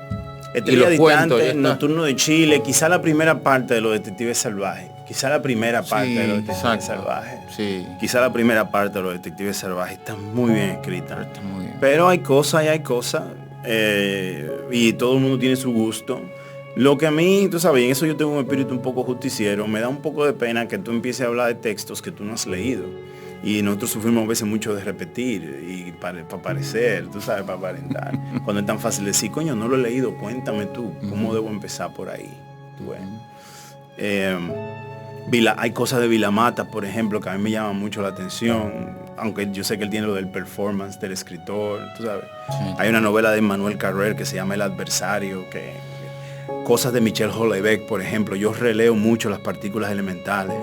Estrella Distante, Nocturno de Chile, quizá la primera parte de Los Detectives Salvajes. Quizá la primera parte de Los Detectives Salvajes. Sí. Quizá la primera parte de Los Detectives Salvajes. Está muy bien escrita. Está muy bien. Pero hay cosas y hay cosas. Y todo el mundo tiene su gusto. Lo que a mí, tú sabes, en eso yo tengo un espíritu un poco justiciero. Me da un poco de pena que tú empieces a hablar de textos que tú no has leído. Y nosotros sufrimos a veces mucho de repetir y para parecer, tú sabes, para aparentar. Cuando es tan fácil decir, coño, no lo he leído, cuéntame tú, ¿cómo debo empezar por ahí? Hay cosas de Vilamata, por ejemplo, que a mí me llaman mucho la atención, aunque yo sé que él tiene lo del performance del escritor, tú sabes. Sí. Hay una novela de Manuel Carrer que se llama El Adversario, cosas de Michel Houellebecq, por ejemplo, yo releo mucho Las Partículas Elementales.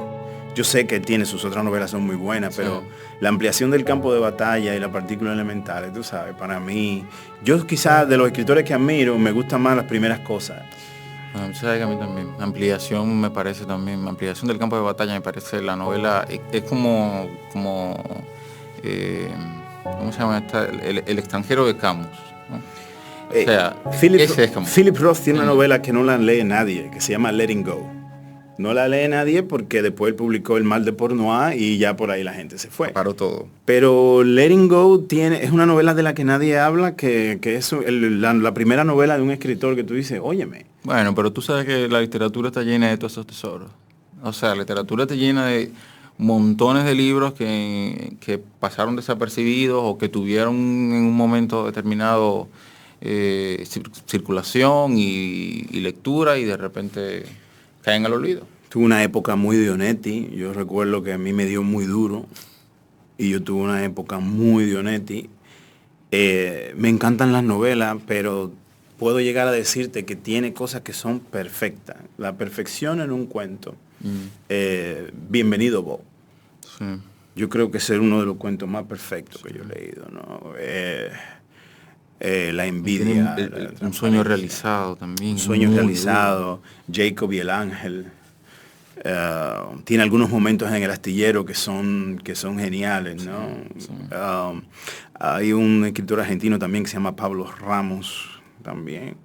Yo sé que tiene sus otras novelas, son muy buenas, pero la ampliación del campo de batalla y Las Partículas Elementales, tú sabes, para mí, yo quizás de los escritores que admiro, me gustan más las primeras cosas. Sabes que a mí también. Ampliación me parece también, ampliación del campo de batalla me parece la novela, es como ¿cómo se llama esta? El extranjero de Camus, ¿no? O sea, Philip Roth tiene una novela que no la lee nadie, que se llama Letting Go. No la lee nadie porque después él publicó El Mal de Pornois y ya por ahí la gente se fue. Paró todo. Pero Letting Go es una novela de la que nadie habla, que es la primera novela de un escritor que tú dices, óyeme. Bueno, pero tú sabes que la literatura está llena de todos esos tesoros. O sea, la literatura está llena de montones de libros que pasaron desapercibidos o que tuvieron en un momento determinado circulación y lectura y de repente caen al olvido. Tuve una época muy de Onetti, yo recuerdo que a mí me dio muy duro y yo tuve una época muy de Onetti. Me encantan las novelas, pero puedo llegar a decirte que tiene cosas que son perfectas. La perfección en un cuento. Bienvenido Bob. Sí. Yo creo que es uno de los cuentos más perfectos que yo he leído, ¿no? La envidia. Un sueño realizado también. Un sueño realizado. Jacob y el ángel. Tiene algunos momentos en El astillero que son geniales, ¿no? Sí. Hay un escritor argentino también que se llama Pablo Ramos también.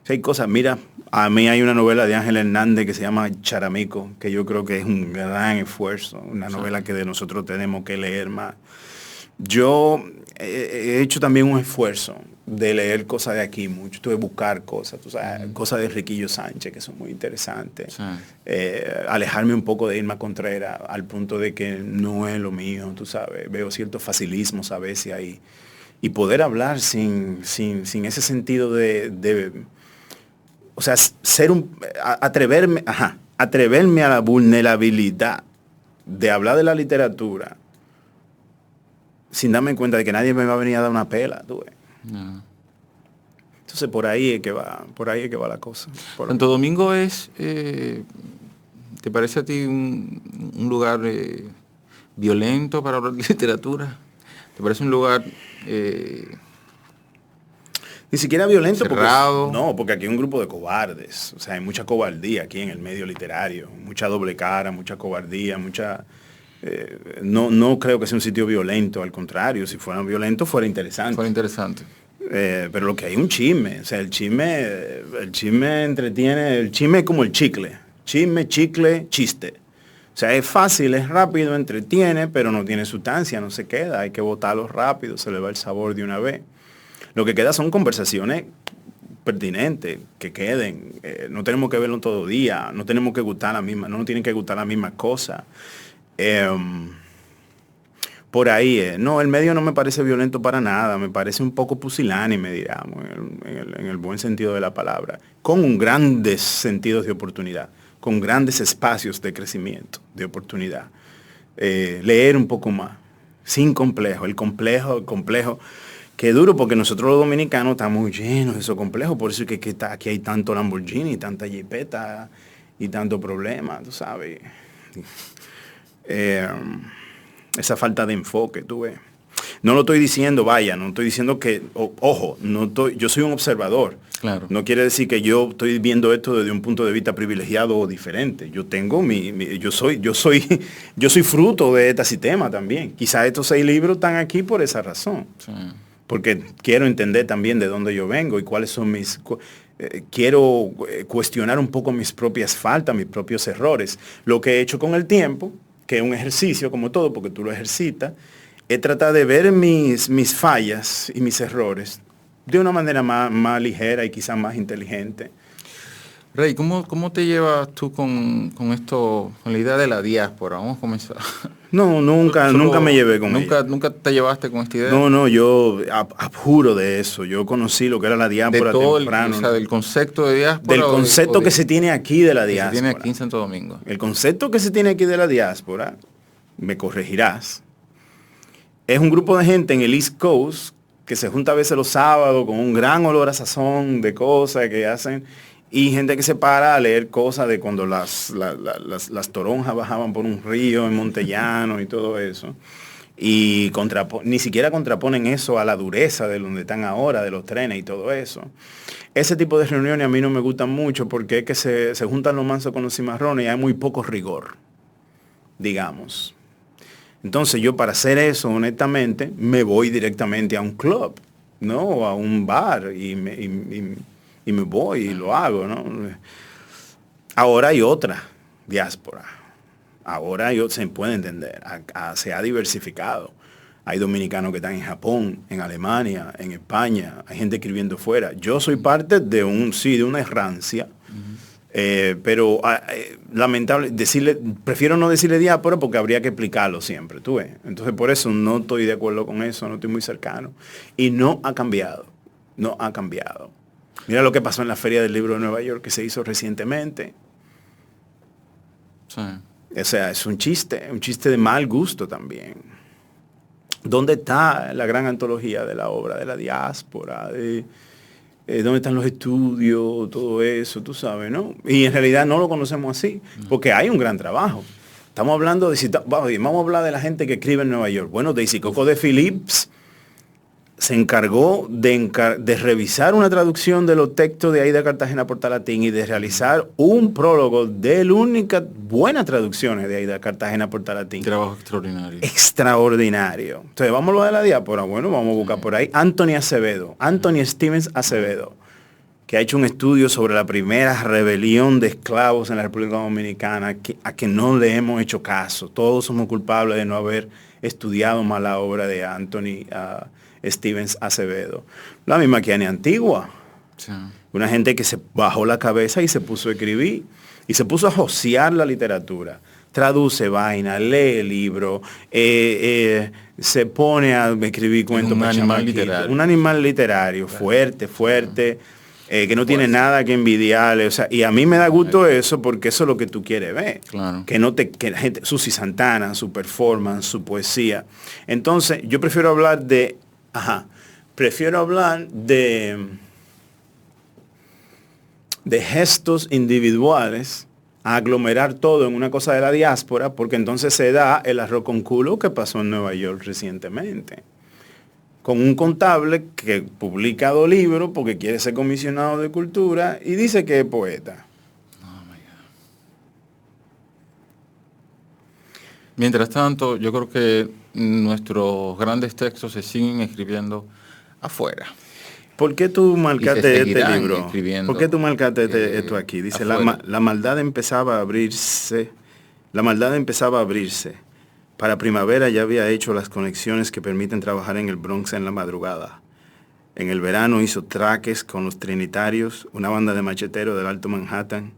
O sea, hay cosas, mira, a mí hay una novela de Ángel Hernández que se llama Charamico, que yo creo que es un gran esfuerzo, una novela que de nosotros tenemos que leer más. Yo he hecho también un esfuerzo de leer cosas de aquí mucho, de buscar cosas, tú sabes, cosas de Riquillo Sánchez que son muy interesantes. Sí. Alejarme un poco de Irma Contreras al punto de que no es lo mío, tú sabes, veo ciertos facilismos a veces ahí. Y poder hablar sin ese sentido de o sea, atreverme a la vulnerabilidad de hablar de la literatura sin darme cuenta de que nadie me va a venir a dar una pela, tú ves. No. Entonces por ahí es que va la cosa. Santo Domingo es, ¿te parece a ti un lugar violento para hablar de literatura? ¿Te parece un lugar ni siquiera violento? Cerrado? Porque aquí hay un grupo de cobardes. O sea, hay mucha cobardía aquí en el medio literario, mucha doble cara, mucha cobardía, mucha No creo que sea un sitio violento, al contrario, si fuera violento fuera interesante. Fuera interesante. Pero lo que hay es un chisme, o sea, el chisme entretiene, el chisme es como el chicle, chisme, chicle, chiste. O sea, es fácil, es rápido, entretiene, pero no tiene sustancia, no se queda, hay que botarlo rápido, se le va el sabor de una vez. Lo que queda son conversaciones pertinentes, que queden, no tenemos que verlo todo día, no tenemos que gustar la misma, no nos tienen que gustar la misma cosa. Por ahí, no, el medio no me parece violento para nada, me parece un poco pusilánime, digamos, en el buen sentido de la palabra, con grandes sentidos de oportunidad, con grandes espacios de crecimiento, de oportunidad. Leer un poco más, sin complejo, el complejo, que es duro porque nosotros los dominicanos estamos llenos de esos complejos, por eso es que aquí hay tanto Lamborghini, tanta jipeta y tanto problema, tú sabes. Esa falta de enfoque, tú ves. No lo estoy diciendo, no estoy diciendo que, ojo, yo soy un observador. Claro. No quiere decir que yo estoy viendo esto desde un punto de vista privilegiado o diferente. Yo tengo yo soy fruto de este sistema también. Quizás estos 6 libros están aquí por esa razón. Sí. Porque quiero entender también de dónde yo vengo y cuáles son quiero cuestionar un poco mis propias faltas, mis propios errores. Lo que he hecho con el tiempo, que es un ejercicio como todo, porque tú lo ejercitas, es tratar de ver mis fallas y mis errores de una manera más ligera y quizás más inteligente. Rey, ¿cómo te llevas tú con esto, con la idea de la diáspora? Vamos a comenzar. No, nunca me llevé con ella. ¿Nunca te llevaste con esta idea? No, yo abjuro de eso. Yo conocí lo que era la diáspora de todo temprano. O sea, del concepto de diáspora. Del concepto que se tiene aquí de la diáspora. Que se tiene aquí en Santo Domingo. El concepto que se tiene aquí de la diáspora, me corregirás, es un grupo de gente en el East Coast que se junta a veces los sábados con un gran olor a sazón de cosas que hacen. Y gente que se para a leer cosas de cuando las toronjas bajaban por un río en Montellano y todo eso. Y ni siquiera contraponen eso a la dureza de donde están ahora, de los trenes y todo eso. Ese tipo de reuniones a mí no me gustan mucho porque es que se juntan los mansos con los cimarrones y hay muy poco rigor, digamos. Entonces yo para hacer eso, honestamente, me voy directamente a un club, ¿no? O a un bar y me voy y lo hago, ¿no? Ahora hay otra diáspora. Ahora se puede entender. Se ha diversificado. Hay dominicanos que están en Japón, en Alemania, en España. Hay gente escribiendo fuera. Yo soy parte de una errancia. Pero lamentable, prefiero no decirle diáspora porque habría que explicarlo siempre, tú ves. Entonces por eso no estoy de acuerdo con eso, no estoy muy cercano. Y no ha cambiado. Mira lo que pasó en la Feria del Libro de Nueva York, que se hizo recientemente. Sí. O sea, es un chiste de mal gusto también. ¿Dónde está la gran antología de la obra de la diáspora? ¿Dónde están los estudios? Todo eso, tú sabes, ¿no? Y en realidad no lo conocemos así, porque hay un gran trabajo. Estamos hablando vamos a hablar de la gente que escribe en Nueva York. Bueno, Daisy Coco de Phillips se encargó de revisar una traducción de los textos de Aida Cartagena Portalatín y de realizar un prólogo de la única buena traducciones de Aida Cartagena Portalatín. Trabajo extraordinario. Extraordinario. Entonces, vamos a lo de la diáspora. Bueno, vamos a buscar por ahí. Anthony Stevens Acevedo, que ha hecho un estudio sobre la primera rebelión de esclavos en la República Dominicana, a que no le hemos hecho caso. Todos somos culpables de no haber estudiado más la obra de Anthony Stevens Acevedo. La misma que Ana Antigua. Sí. Una gente que se bajó la cabeza y se puso a escribir. Y se puso a josear la literatura. Traduce vaina, lee libros, se pone a escribir cuentos. Un animal literario. Un animal literario, fuerte, que no tiene nada que envidiarle. O sea, y a mí me da gusto eso porque eso es lo que tú quieres ver. Claro. Que la gente, Susi Santana, su performance, su poesía. Entonces, yo prefiero hablar de gestos individuales, a aglomerar todo en una cosa de la diáspora, porque entonces se da el arroz con culo que pasó en Nueva York recientemente. Con un contable que publica 2 libros porque quiere ser comisionado de cultura y dice que es poeta. Mientras tanto, yo creo que nuestros grandes textos se siguen escribiendo afuera. ¿Por qué tú marcaste este libro? Escribiendo, ¿Por qué tú marcaste esto aquí? Dice, la maldad empezaba a abrirse. La maldad empezaba a abrirse. Para primavera ya había hecho las conexiones que permiten trabajar en el Bronx en la madrugada. En el verano hizo traques con los Trinitarios, una banda de macheteros del Alto Manhattan,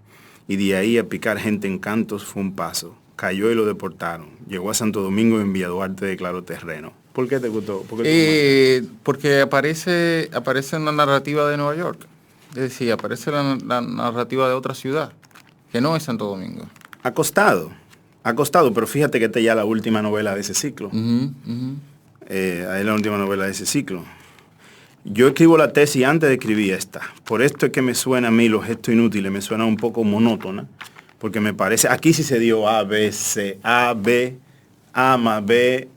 y de ahí a picar gente en cantos fue un paso. Cayó y lo deportaron. Llegó a Santo Domingo y en Villa Duarte declaró terreno. ¿Por qué te gustó? Porque aparece en la narrativa de Nueva York. Es decir, aparece la narrativa de otra ciudad, que no es Santo Domingo. Acostado, pero fíjate que esta ya es la última novela de ese ciclo. Es la última novela de ese ciclo. Yo escribo la tesis antes de escribir esta. Por esto es que me suena a mí los gestos inútiles, me suena un poco monótona, porque me parece, aquí sí se dio A, B, C, A, B, A más B,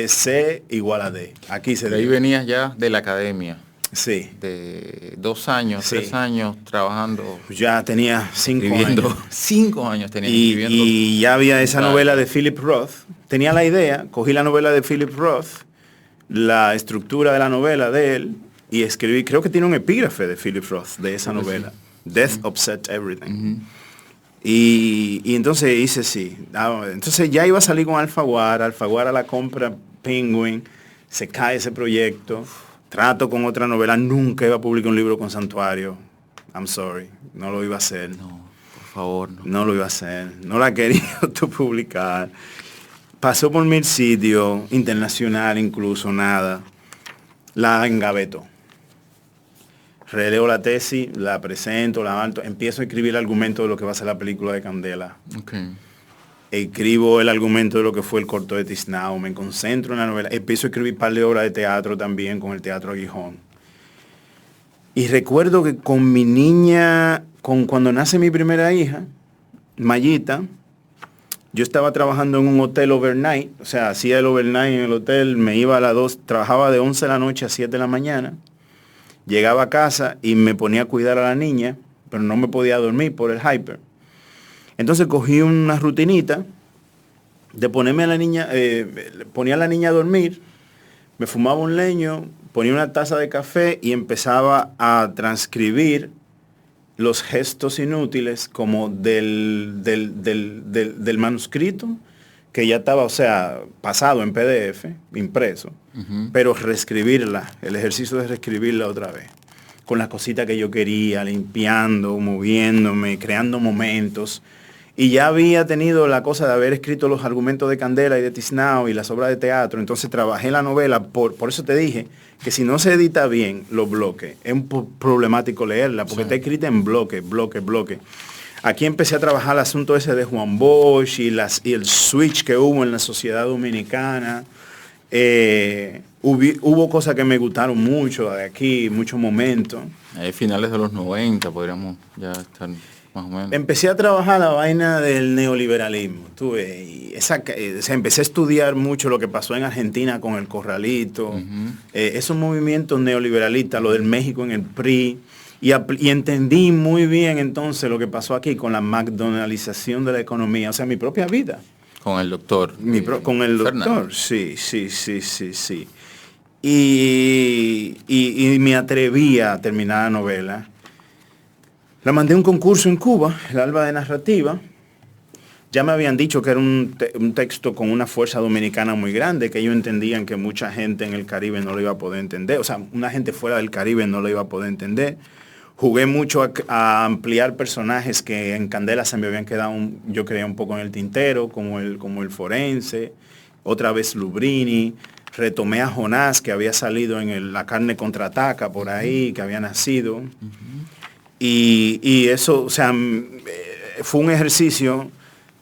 C igual a D. Aquí se dio. Ahí venías ya de la academia. Sí. De 2 años, 3 años trabajando. Ya tenía 5 años. 5 años tenía escribiendo. Y ya había esa novela de Philip Roth. Tenía la idea, cogí la novela de Philip Roth, la estructura de la novela de él, y escribí, creo que tiene un epígrafe de Philip Roth, de esa novela. Sí. Death Upset Everything. Y entonces hice sí. Entonces ya iba a salir con Alfaguara la compra Penguin, se cae ese proyecto. Trato con otra novela, nunca iba a publicar un libro con Santuario. I'm sorry, no lo iba a hacer. No, por favor, no. No lo iba a hacer, no la quería publicar. Pasó por 1000 sitios, internacional incluso, nada. La engaveto. Releo la tesis, la presento, la alto, empiezo a escribir el argumento de lo que va a ser la película de Candela. Okay. Escribo el argumento de lo que fue el corto de Tiznao, me concentro en la novela, empiezo a escribir un par de obras de teatro también con el Teatro Aguijón. Y recuerdo que con mi niña, cuando nace mi primera hija, Mayita, yo estaba trabajando en un hotel overnight, o sea, hacía el overnight en el hotel, me iba a las 2, trabajaba de 11 de la noche a 7 de la mañana, llegaba a casa y me ponía a cuidar a la niña, pero no me podía dormir por el hyper. Entonces cogí una rutinita de ponerme a la niña, ponía a la niña a dormir, me fumaba un leño, ponía una taza de café y empezaba a transcribir los gestos inútiles como del manuscrito que ya estaba, o sea, pasado en PDF, impreso, pero reescribirla, el ejercicio de reescribirla otra vez, con las cositas que yo quería, limpiando, moviéndome, creando momentos. Y ya había tenido la cosa de haber escrito los argumentos de Candela y de Tiznao y las obras de teatro. Entonces trabajé la novela, por eso te dije que si no se edita bien los bloques, es problemático leerla, porque está escrita en bloque. Aquí empecé a trabajar el asunto ese de Juan Bosch y el switch que hubo en la sociedad dominicana. Hubo cosas que me gustaron mucho de aquí, muchos momentos. Finales de los 90 podríamos ya estar... Más o menos. Empecé a trabajar la vaina del neoliberalismo, empecé a estudiar mucho lo que pasó en Argentina con el Corralito, esos movimientos neoliberalistas, lo del México en el PRI, y entendí muy bien entonces lo que pasó aquí con la McDonaldización de la economía, o sea, mi propia vida. Con el doctor. Con el doctor, sí. Y me atreví a terminar la novela. La mandé a un concurso en Cuba, el Alba de Narrativa. Ya me habían dicho que era un texto con una fuerza dominicana muy grande, que ellos entendían que mucha gente en el Caribe no lo iba a poder entender. O sea, una gente fuera del Caribe no lo iba a poder entender. Jugué mucho a ampliar personajes que en Candela se me habían quedado, yo creía, un poco en el tintero, como el forense, otra vez Lubrini. Retomé a Jonás, que había salido en La carne contraataca por ahí, que había nacido. Y eso, o sea, fue un ejercicio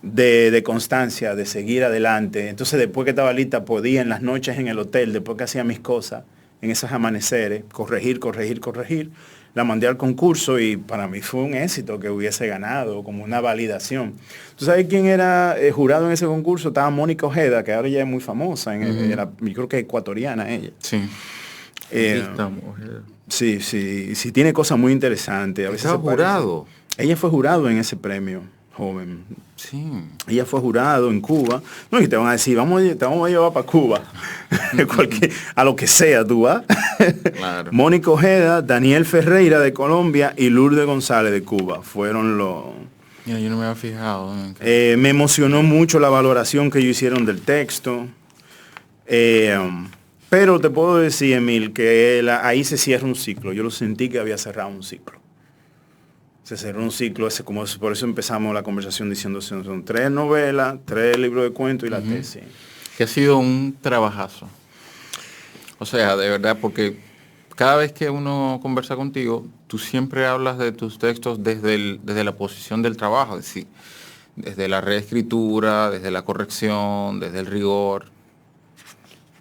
de constancia, de seguir adelante. Entonces, después que estaba lista, podía en las noches en el hotel, después que hacía mis cosas, en esos amaneceres, corregir. La mandé al concurso y para mí fue un éxito que hubiese ganado, como una validación. ¿Tú sabes quién era jurado en ese concurso? Estaba Mónica Ojeda, que ahora ya es muy famosa, yo creo que es ecuatoriana ella. Sí. Sí, tiene cosas muy interesantes. A veces ¿Estaba jurado? Ella fue jurado en ese premio. joven. Sí. Ella fue jurado en Cuba. No, y te van a decir, te vamos a llevar para Cuba. A lo que sea, tú vas. Claro. Mónica Ojeda, Daniel Ferreira de Colombia y Lourdes González de Cuba. Fueron los... Mira, yo no me había fijado. me emocionó mucho la valoración que ellos hicieron del texto. Pero te puedo decir, Emil, que ahí se cierra un ciclo. Yo lo sentí que había cerrado un ciclo. Se cerró un ciclo, por eso empezamos la conversación diciendo son 3 novelas, 3 libros de cuentos y la tesis. Que ha sido un trabajazo. O sea, de verdad, porque cada vez que uno conversa contigo, tú siempre hablas de tus textos desde la posición del trabajo, es decir, desde la reescritura, desde la corrección, desde el rigor.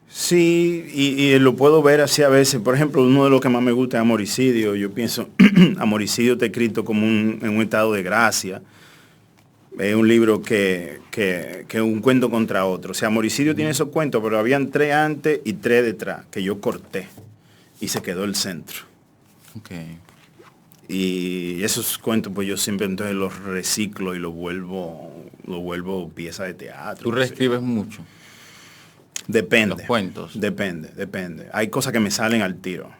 Sí, y lo puedo ver así a veces. Por ejemplo, uno de los que más me gusta es Amoricidio. Yo pienso, Amoricidio está escrito como en un estado de gracia. Es un libro que un cuento contra otro. O sea, Amoricidio tiene esos cuentos, pero habían 3 antes y 3 detrás, que yo corté. Y se quedó el centro. Okay. Y esos cuentos, pues yo siempre entonces los reciclo y los vuelvo pieza de teatro. ¿Tú reescribes mucho? Depende. Los cuentos. Depende. Hay cosas que me salen al tiro,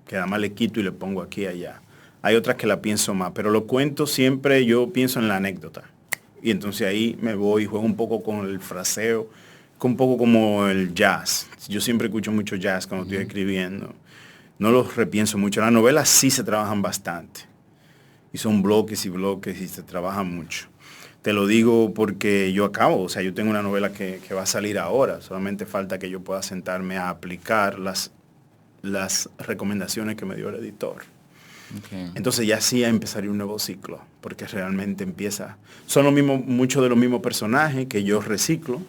que además le quito y le pongo aquí y allá. Hay otras que la pienso más, pero los cuentos siempre yo pienso en la anécdota. Y entonces ahí me voy y juego un poco con el fraseo, un poco como el jazz. Yo siempre escucho mucho jazz cuando estoy escribiendo. No los repienso mucho. Las novelas sí se trabajan bastante. Y son bloques y bloques y se trabajan mucho. Te lo digo porque yo tengo una novela que va a salir ahora. Solamente falta que yo pueda sentarme a aplicar las recomendaciones que me dio el editor. Okay. Entonces ya sí empezaría un nuevo ciclo, porque realmente empieza... Son muchos de los mismos personajes que yo reciclo,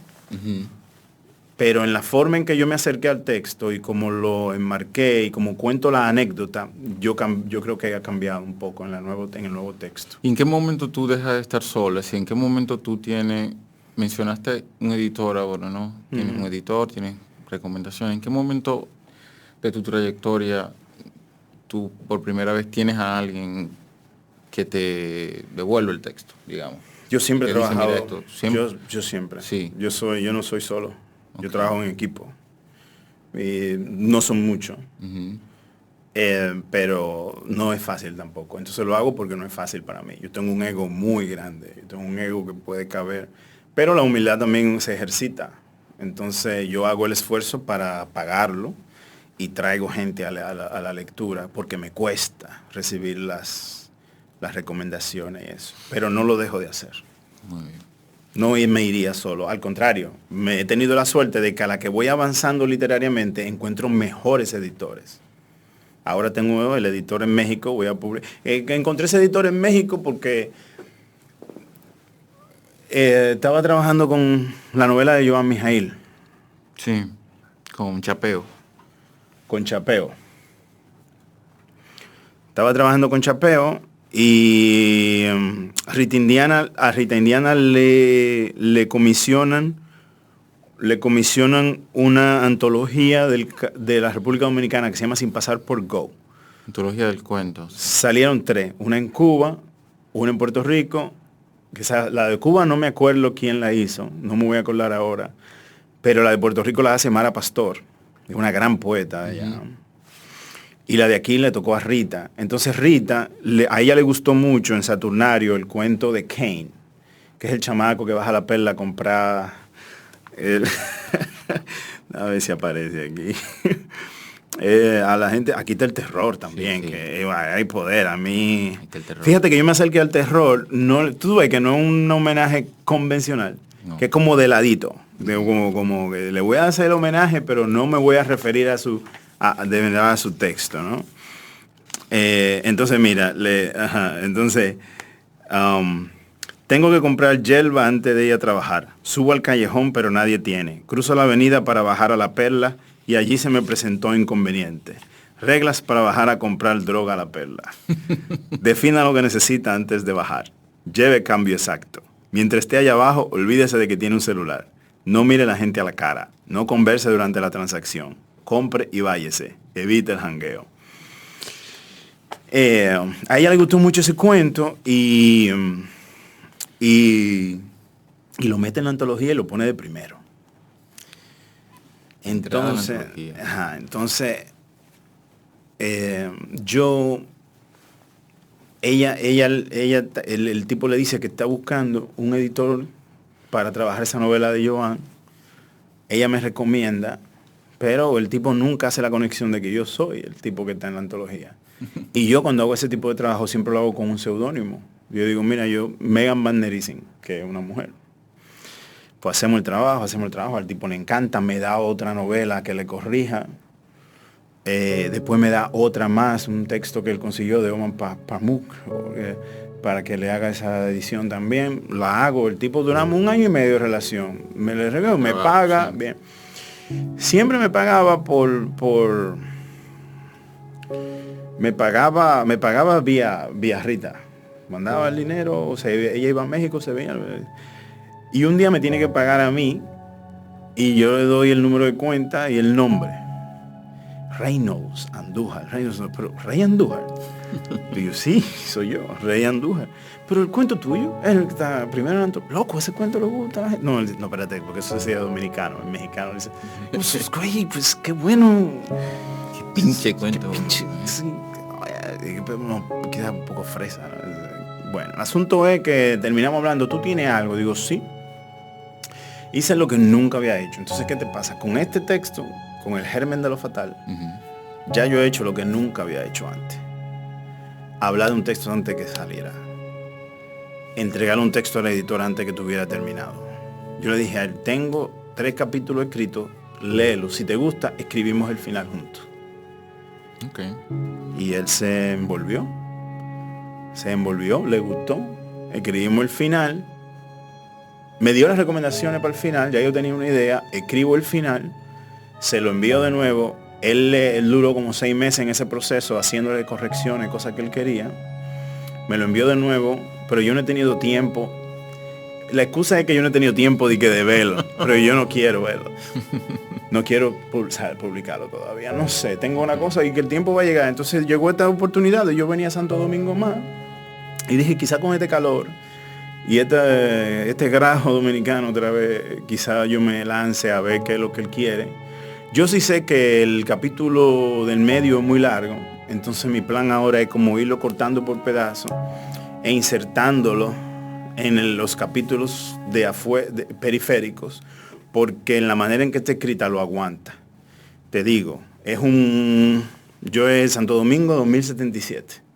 pero en la forma en que yo me acerqué al texto y como lo enmarqué y como cuento la anécdota, yo creo que ha cambiado un poco en el nuevo texto. ¿Y en qué momento tú dejas de estar sola? ¿En qué momento tú mencionaste un editor ahora, ¿no? Tienes un editor, tienes recomendaciones. ¿En qué momento de tu trayectoria tú por primera vez tienes a alguien que te devuelve el texto, digamos? Yo siempre he trabajado. ¿Siempre? Yo siempre. Sí. Yo no soy solo. Okay. Yo trabajo en equipo. No son muchos. Pero no es fácil tampoco. Entonces lo hago porque no es fácil para mí. Yo tengo un ego muy grande. Yo tengo un ego que puede caber. Pero la humildad también se ejercita. Entonces yo hago el esfuerzo para pagarlo y traigo gente a la lectura porque me cuesta recibir las recomendaciones y eso. Pero no lo dejo de hacer. Muy bien. No me iría solo. Al contrario, he tenido la suerte de que a la que voy avanzando literariamente encuentro mejores editores. Ahora tengo el editor en México, voy a publicar. Encontré ese editor en México porque estaba trabajando con la novela de Joan Mijail. Sí, con Chapeo. Con Chapeo. Estaba trabajando con Chapeo y a Rita Indiana le comisionan una antología de la República Dominicana que se llama Sin pasar por Go. Antología del cuento. Salieron 3, una en Cuba, una en Puerto Rico, la de Cuba no me acuerdo quién la hizo, no me voy a acordar ahora, pero la de Puerto Rico la hace Mara Pastor, es una gran poeta ella. Y la de aquí le tocó a Rita. Entonces Rita, a ella le gustó mucho en Saturnario el cuento de Cain, que es el chamaco que baja la perla a comprar... a ver si aparece aquí. A la gente, aquí está el terror también, sí. Que hay poder. A mí, fíjate que yo me acerqué al terror, tú ves que no es un homenaje convencional, no. Que es como de ladito, como que le voy a hacer el homenaje, pero no me voy a referir a su texto, ¿no? Entonces mira, tengo que comprar yerba antes de ir a trabajar. Subo al callejón, pero nadie tiene. Cruzo la avenida para bajar a La Perla y allí se me presentó inconveniente. Reglas para bajar a comprar droga a La Perla. Defina lo que necesita antes de bajar. Lleve cambio exacto. Mientras esté allá abajo, olvídese de que tiene un celular. No mire a la gente a la cara. No converse durante la transacción. Compre y váyese. Evite el jangueo. A ella le gustó mucho ese cuento y y lo mete en la antología y lo pone de primero. Entonces, el tipo le dice que está buscando un editor para trabajar esa novela de Joan. Ella me recomienda, pero el tipo nunca hace la conexión de que yo soy el tipo que está en la antología. Y yo cuando hago ese tipo de trabajo siempre lo hago con un seudónimo. Yo digo, mira, yo, Megan Van Nerissen, que es una mujer. Pues hacemos el trabajo, al tipo le encanta, me da otra novela que le corrija. Después me da otra más, un texto que él consiguió de Omar Pamuk, para que le haga esa edición también. La hago, el tipo duramos 1 año y medio de relación. Me le regalo, me paga, sí. Bien. Siempre me pagaba me pagaba vía Rita. Mandaba el dinero, o sea, ella iba a México, se veía. Y un día me tiene que pagar a mí y yo le doy el número de cuenta y el nombre. Reynolds Andújar. Pero Rey Andújar. Digo, sí, soy yo, Rey Andújar. Pero el cuento tuyo, el que está primero en loco, ese cuento le gusta a la gente. No, espérate, porque eso decía dominicano, el mexicano dice, pues great, pues qué bueno. Qué pinche cuento. Sí, no, queda un poco fresa, ¿no? Bueno, el asunto es que terminamos hablando, ¿tú tienes algo? Digo, sí. Hice lo que nunca había hecho. Entonces, ¿qué te pasa? Con este texto, con el germen de lo fatal, ya yo he hecho lo que nunca había hecho antes. Hablar de un texto antes que saliera. Entregar un texto al editor antes que tuviera terminado. Yo le dije a él, tengo 3 capítulos escritos, léelo. Si te gusta, escribimos el final juntos. Okay. Y él se envolvió, le gustó, escribimos el final, me dio las recomendaciones para el final, ya yo tenía una idea, escribo el final, se lo envío de nuevo, él duró como 6 meses en ese proceso, haciéndole correcciones, cosas que él quería, me lo envió de nuevo, pero yo no he tenido tiempo. La excusa es que yo no he tenido tiempo de verlo, pero yo no quiero verlo. No quiero publicarlo todavía. No sé, tengo una cosa y que el tiempo va a llegar. Entonces llegó esta oportunidad de yo venía a Santo Domingo más. Y dije, quizá con este calor y este grajo dominicano otra vez, quizá yo me lance a ver qué es lo que él quiere. Yo sí sé que el capítulo del medio es muy largo. Entonces mi plan ahora es como irlo cortando por pedazos e insertándolo en los capítulos de periféricos, porque en la manera en que está escrita lo aguanta. Te digo, yo en Santo Domingo 2077.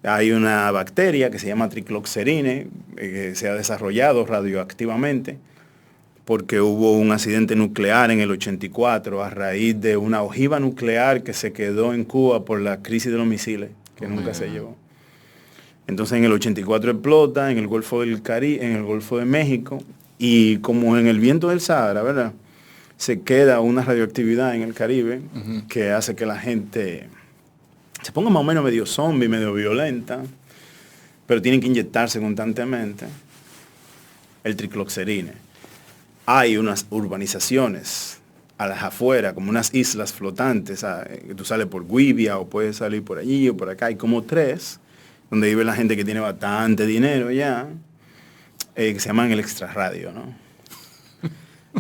Hay una bacteria que se llama tricloxerine, que se ha desarrollado radioactivamente, porque hubo un accidente nuclear en el 84 a raíz de una ojiva nuclear que se quedó en Cuba por la crisis de los misiles, que nunca se llevó. Entonces en el 84 explota en el Golfo del Caribe, en el Golfo de México, y como en el viento del Sahara, ¿verdad? Se queda una radioactividad en el Caribe que hace que la gente se ponga más o menos medio zombie, medio violenta, pero tienen que inyectarse constantemente el tricloxerine. Hay unas urbanizaciones a las afueras, como unas islas flotantes, que tú sales por Guibia o puedes salir por allí o por acá, hay como 3, donde vive la gente que tiene bastante dinero ya, que se llaman el extrarradio, ¿no?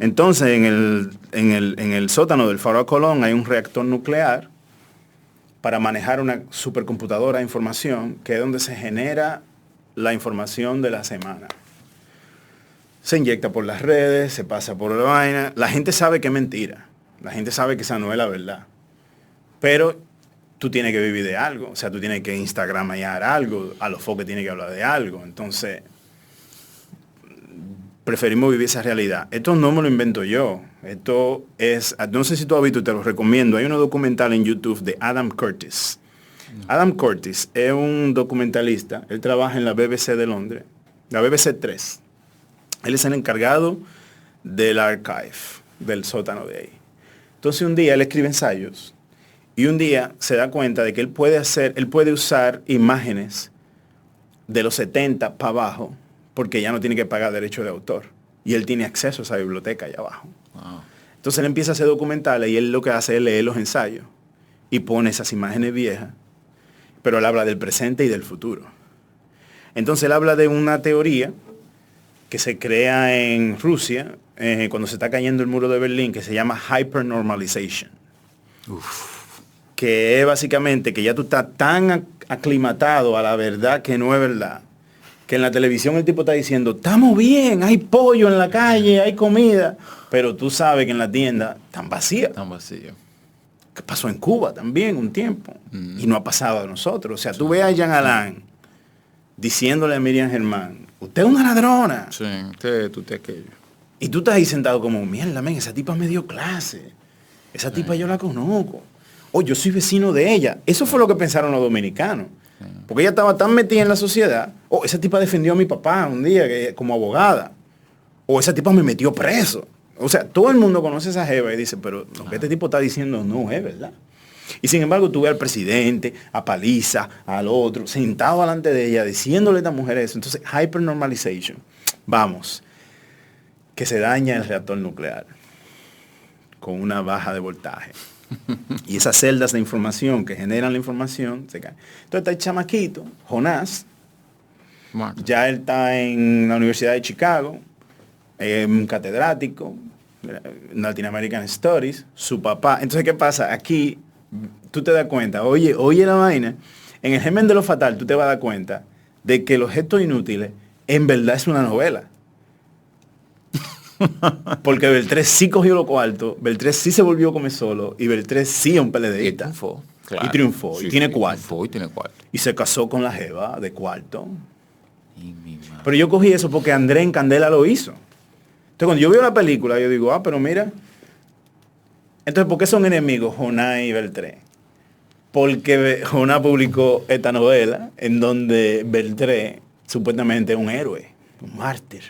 Entonces, en el sótano del Faro Colón hay un reactor nuclear para manejar una supercomputadora de información, que es donde se genera la información de la semana. Se inyecta por las redes, se pasa por la vaina. La gente sabe que es mentira. La gente sabe que esa no es la verdad. Pero tú tienes que vivir de algo. O sea, tú tienes que instagramear algo. A los foques tienes que hablar de algo. Entonces, preferimos vivir esa realidad. Esto no me lo invento yo. Esto es, no sé si tú has visto, te lo recomiendo. Hay un documental en YouTube de Adam Curtis. Adam Curtis es un documentalista. Él trabaja en la BBC de Londres. La BBC 3. Él es el encargado del archive, del sótano de ahí. Entonces un día él escribe ensayos y un día se da cuenta de que él puede usar imágenes de los 70 para abajo, porque ya no tiene que pagar derecho de autor. Y él tiene acceso a esa biblioteca allá abajo. Wow. Entonces él empieza a hacer documentales y él lo que hace es leer los ensayos y pone esas imágenes viejas, pero él habla del presente y del futuro. Entonces él habla de una teoría que se crea en Rusia cuando se está cayendo el muro de Berlín, que se llama hypernormalization. Que es básicamente que ya tú estás tan aclimatado a la verdad que no es verdad, que en la televisión el tipo está diciendo, estamos bien, hay pollo en la calle, hay comida, pero tú sabes que en la tienda están vacías. Tan vacío. Que pasó en Cuba también un tiempo, y no ha pasado a nosotros. O sea, tú ves a Jean Alain diciéndole a Miriam Germán, usted es una ladrona. Sí, usted aquello. Y tú estás ahí sentado como, mierda, men, esa tipa me dio clase. Esa tipa yo la conozco. Oh, yo soy vecino de ella. Eso fue lo que pensaron los dominicanos. Porque ella estaba tan metida en la sociedad. Oh, esa tipa defendió a mi papá un día como abogada. O esa tipa me metió preso. O sea, todo el mundo conoce a esa jeva y dice, pero lo que este tipo está diciendo no es verdad. Y sin embargo, tú ves al presidente, a Paliza, al otro, sentado delante de ella, diciéndole a esta mujer eso. Entonces, hypernormalization. Vamos, que se daña el reactor nuclear con una baja de voltaje. Y esas celdas de información que generan la información se caen. Entonces está el chamaquito, Jonás, ya él está en la Universidad de Chicago, un catedrático, Latin American Studies, su papá. Entonces, ¿qué pasa? Aquí tú te das cuenta, oye la vaina, en el Germen de lo Fatal tú te vas a dar cuenta de que Los Gestos Inútiles en verdad es una novela. Porque Beltré sí cogió lo cuarto, Beltré sí se volvió a comer solo y Beltré sí es un PLDista. Y triunfó. Claro. Y triunfó. Sí, y tiene sí, cuarto. Y tiene cuarto. Y se casó con la jeva de cuarto. Y mi madre. Pero yo cogí eso porque André en Candela lo hizo. Entonces cuando yo veo la película, yo digo, pero mira. Entonces, ¿por qué son enemigos Jonás y Beltré? Porque Jonás publicó esta novela en donde Beltré supuestamente es un héroe, un mártir.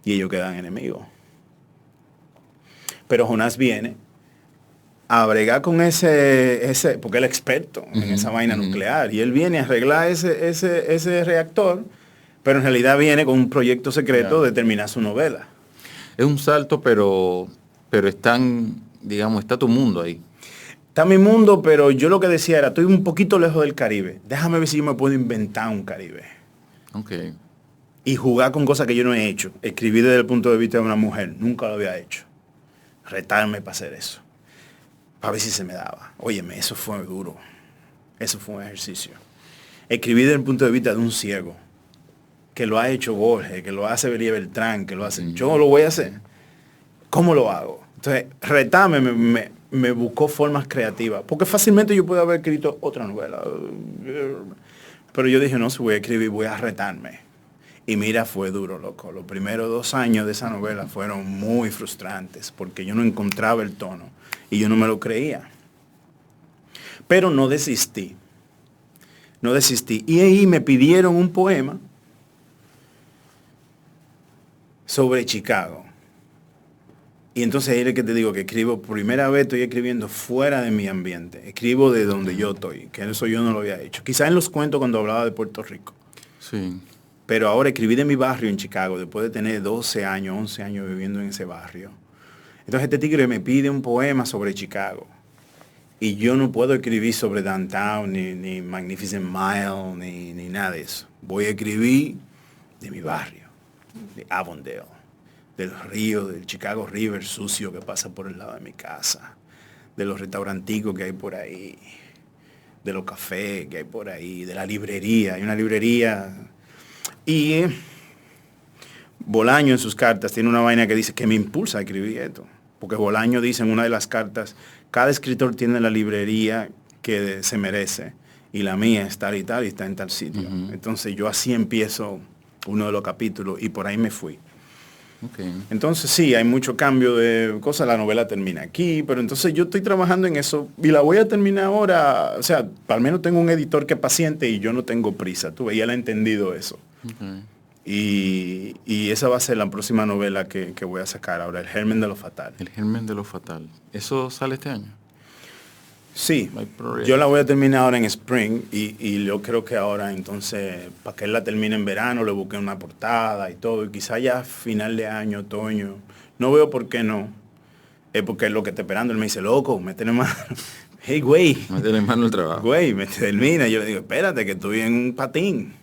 Y ellos quedan enemigos. Pero Jonás viene a bregar con ese porque él es experto en esa vaina nuclear. Y él viene a arreglar ese reactor, pero en realidad viene con un proyecto secreto de terminar su novela. Es un salto, pero están, digamos, está tu mundo ahí. Está mi mundo, pero yo lo que decía era, estoy un poquito lejos del Caribe. Déjame ver si yo me puedo inventar un Caribe. Ok. Y jugar con cosas que yo no he hecho. Escribir desde el punto de vista de una mujer. Nunca lo había hecho. Retarme para hacer eso. Para ver si se me daba. Óyeme, eso fue duro. Eso fue un ejercicio. Escribir desde el punto de vista de un ciego. Que lo ha hecho Borges, que lo hace Belia Beltrán, que lo hace... Yo lo voy a hacer. ¿Cómo lo hago? Entonces, retarme me buscó formas creativas. Porque fácilmente yo puedo haber escrito otra novela. Pero yo dije, no, si voy a escribir, voy a retarme. Y mira, fue duro, loco. Los primeros 2 años de esa novela fueron muy frustrantes porque yo no encontraba el tono y yo no me lo creía. Pero no desistí. No desistí. Y ahí me pidieron un poema sobre Chicago. Y entonces ahí es que te digo que escribo, por primera vez estoy escribiendo fuera de mi ambiente. Escribo de donde yo estoy, que eso yo no lo había hecho. Quizás en los cuentos cuando hablaba de Puerto Rico. Sí. Pero ahora escribí de mi barrio en Chicago, después de tener 12 años, 11 años viviendo en ese barrio. Entonces este tigre me pide un poema sobre Chicago. Y yo no puedo escribir sobre Downtown, ni Magnificent Mile, ni nada de eso. Voy a escribir de mi barrio, de Avondale, del río, del Chicago River sucio que pasa por el lado de mi casa, de los restauranticos que hay por ahí, de los cafés que hay por ahí, de la librería. Hay una librería... Y Bolaño en sus cartas tiene una vaina que dice que me impulsa a escribir esto. Porque Bolaño dice en una de las cartas, cada escritor tiene la librería que se merece. Y la mía es tal y tal y está en tal sitio. Entonces yo así empiezo uno de los capítulos y por ahí me fui. Okay. Entonces sí, hay mucho cambio de cosas. La novela termina aquí, pero entonces yo estoy trabajando en eso y la voy a terminar ahora. O sea, al menos tengo un editor que es paciente y yo no tengo prisa. Tú ves, ya él ha entendido eso. Okay. Y esa va a ser la próxima novela que voy a sacar ahora, El Germen de lo Fatal. El Germen de lo Fatal. ¿Eso sale este año? Sí, yo la voy a terminar ahora en Spring y yo creo que ahora entonces, para que él la termine en verano, le busqué una portada y todo, y quizá ya final de año, otoño. No veo por qué no. Es porque es lo que está esperando. Él me dice, loco, métele mano. Hey, güey. Métele mano el trabajo. Güey, me termina. Yo le digo, espérate, que estoy en un patín.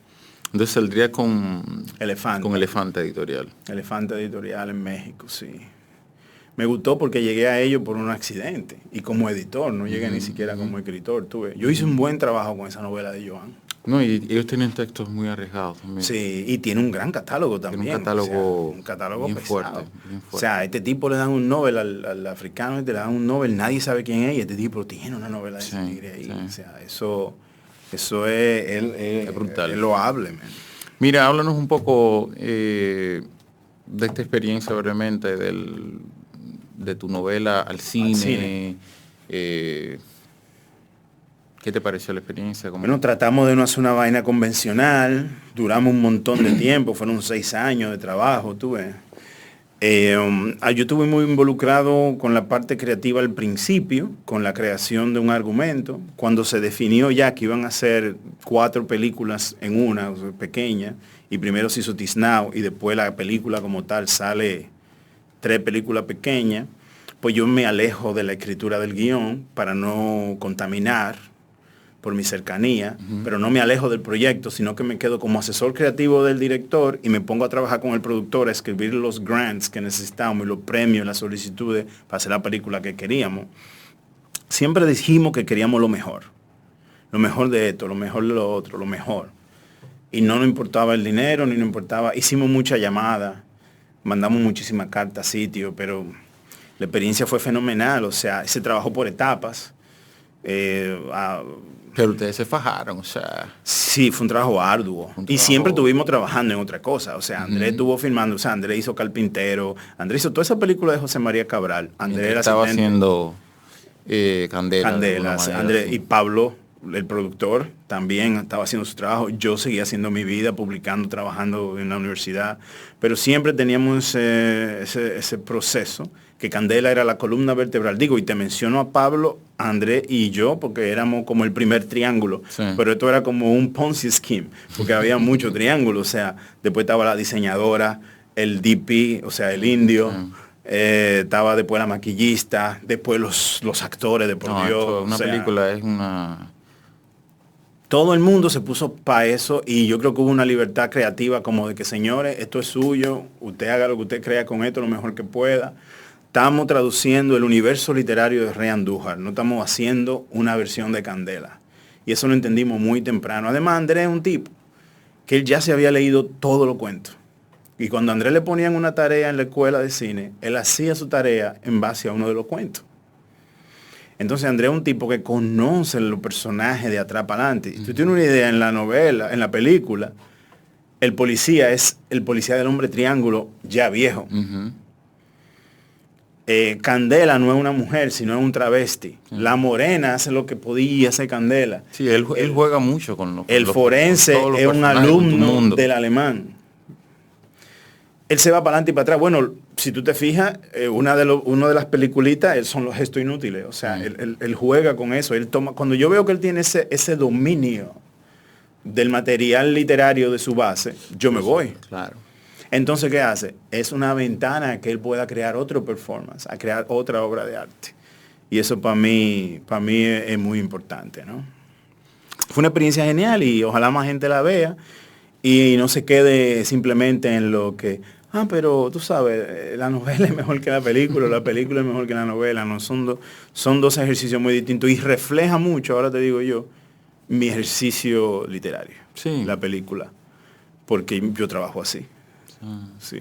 Entonces saldría con Elefante. con Elefante Editorial. Elefante Editorial en México, sí. Me gustó porque llegué a ello por un accidente y como editor, no llegué ni siquiera como escritor. Yo hice un buen trabajo con esa novela de Joan. No, y ellos tienen textos muy arriesgados también. Sí, y tiene un gran catálogo también. Tiene un catálogo bien pesado. fuerte, bien fuerte. O sea, a este tipo le dan un Nobel, al africano le dan un Nobel, nadie sabe quién es, y este tipo tiene una novela de ese tigre ahí. Sí. O sea, eso es brutal. Es loable, man. Mira, háblanos un poco de esta experiencia brevemente de tu novela al cine. ¿Qué te pareció la experiencia? Bueno, tratamos de no hacer una vaina convencional, duramos un montón de tiempo, fueron 6 años de trabajo, tú ves. Yo estuve muy involucrado con la parte creativa al principio, con la creación de un argumento, cuando se definió ya que iban a hacer 4 películas en una, o sea, pequeña, y primero se hizo Tiznao y después la película como tal sale 3 películas pequeñas, pues yo me alejo de la escritura del guión para no contaminar por mi cercanía, pero no me alejo del proyecto, sino que me quedo como asesor creativo del director y me pongo a trabajar con el productor, a escribir los grants que necesitábamos y los premios, las solicitudes para hacer la película que queríamos. Siempre dijimos que queríamos lo mejor de esto, lo mejor de lo otro, lo mejor. Y no nos importaba el dinero, ni nos importaba, hicimos muchas llamadas, mandamos muchísimas cartas a sitio, pero la experiencia fue fenomenal, o sea, se trabajó por etapas. Pero ustedes se fajaron, o sea... Sí, fue un trabajo arduo. Y siempre estuvimos trabajando en otra cosa. O sea, Andrés estuvo filmando, o sea, Andrés hizo Carpintero, Andrés hizo toda esa película de José María Cabral. Andrés estaba haciendo Candela. Candelas. Andrés, y Pablo, el productor, también estaba haciendo su trabajo. Yo seguía haciendo mi vida, publicando, trabajando en la universidad. Pero siempre teníamos ese proceso, que Candela era la columna vertebral. Digo, y te menciono a Pablo, Andrés y yo, porque éramos como el primer triángulo. Sí. Pero esto era como un Ponzi scheme, porque había muchos triángulos. O sea, después estaba la diseñadora, el DP, o sea, el indio. Sí. Estaba después la maquillista, después los actores de por Dios. Una película es una... Todo el mundo se puso para eso y yo creo que hubo una libertad creativa como de que, señores, esto es suyo, usted haga lo que usted crea con esto lo mejor que pueda. Estamos traduciendo el universo literario de Rey Andújar, no estamos haciendo una versión de Candela. Y eso lo entendimos muy temprano. Además, Andrés es un tipo que él ya se había leído todos los cuentos. Y cuando a Andrés le ponían una tarea en la escuela de cine, él hacía su tarea en base a uno de los cuentos. Entonces Andrés es un tipo que conoce los personajes de atrás para adelante. Si tú tienes una idea en la novela, en la película, el policía es el policía del hombre triángulo ya viejo. Candela no es una mujer, sino es un travesti. La morena hace lo que podía hacer Candela. Sí, él juega mucho con el forense es un alumno del alemán. Él se va para adelante y para atrás. Bueno, si tú te fijas, una de las peliculitas son los gestos inútiles. O sea, él juega con eso. Él toma, cuando yo veo que él tiene ese dominio del material literario de su base, yo me voy. Claro. Entonces, ¿qué hace? Es una ventana a que él pueda crear otro performance, a crear otra obra de arte. Y eso para mí es muy importante, ¿no? Fue una experiencia genial y ojalá más gente la vea y no se quede simplemente en lo que, pero tú sabes, la novela es mejor que la película es mejor que la novela. No, son dos ejercicios muy distintos y refleja mucho, ahora te digo yo, mi ejercicio literario, sí. La película, porque yo trabajo así. Sí.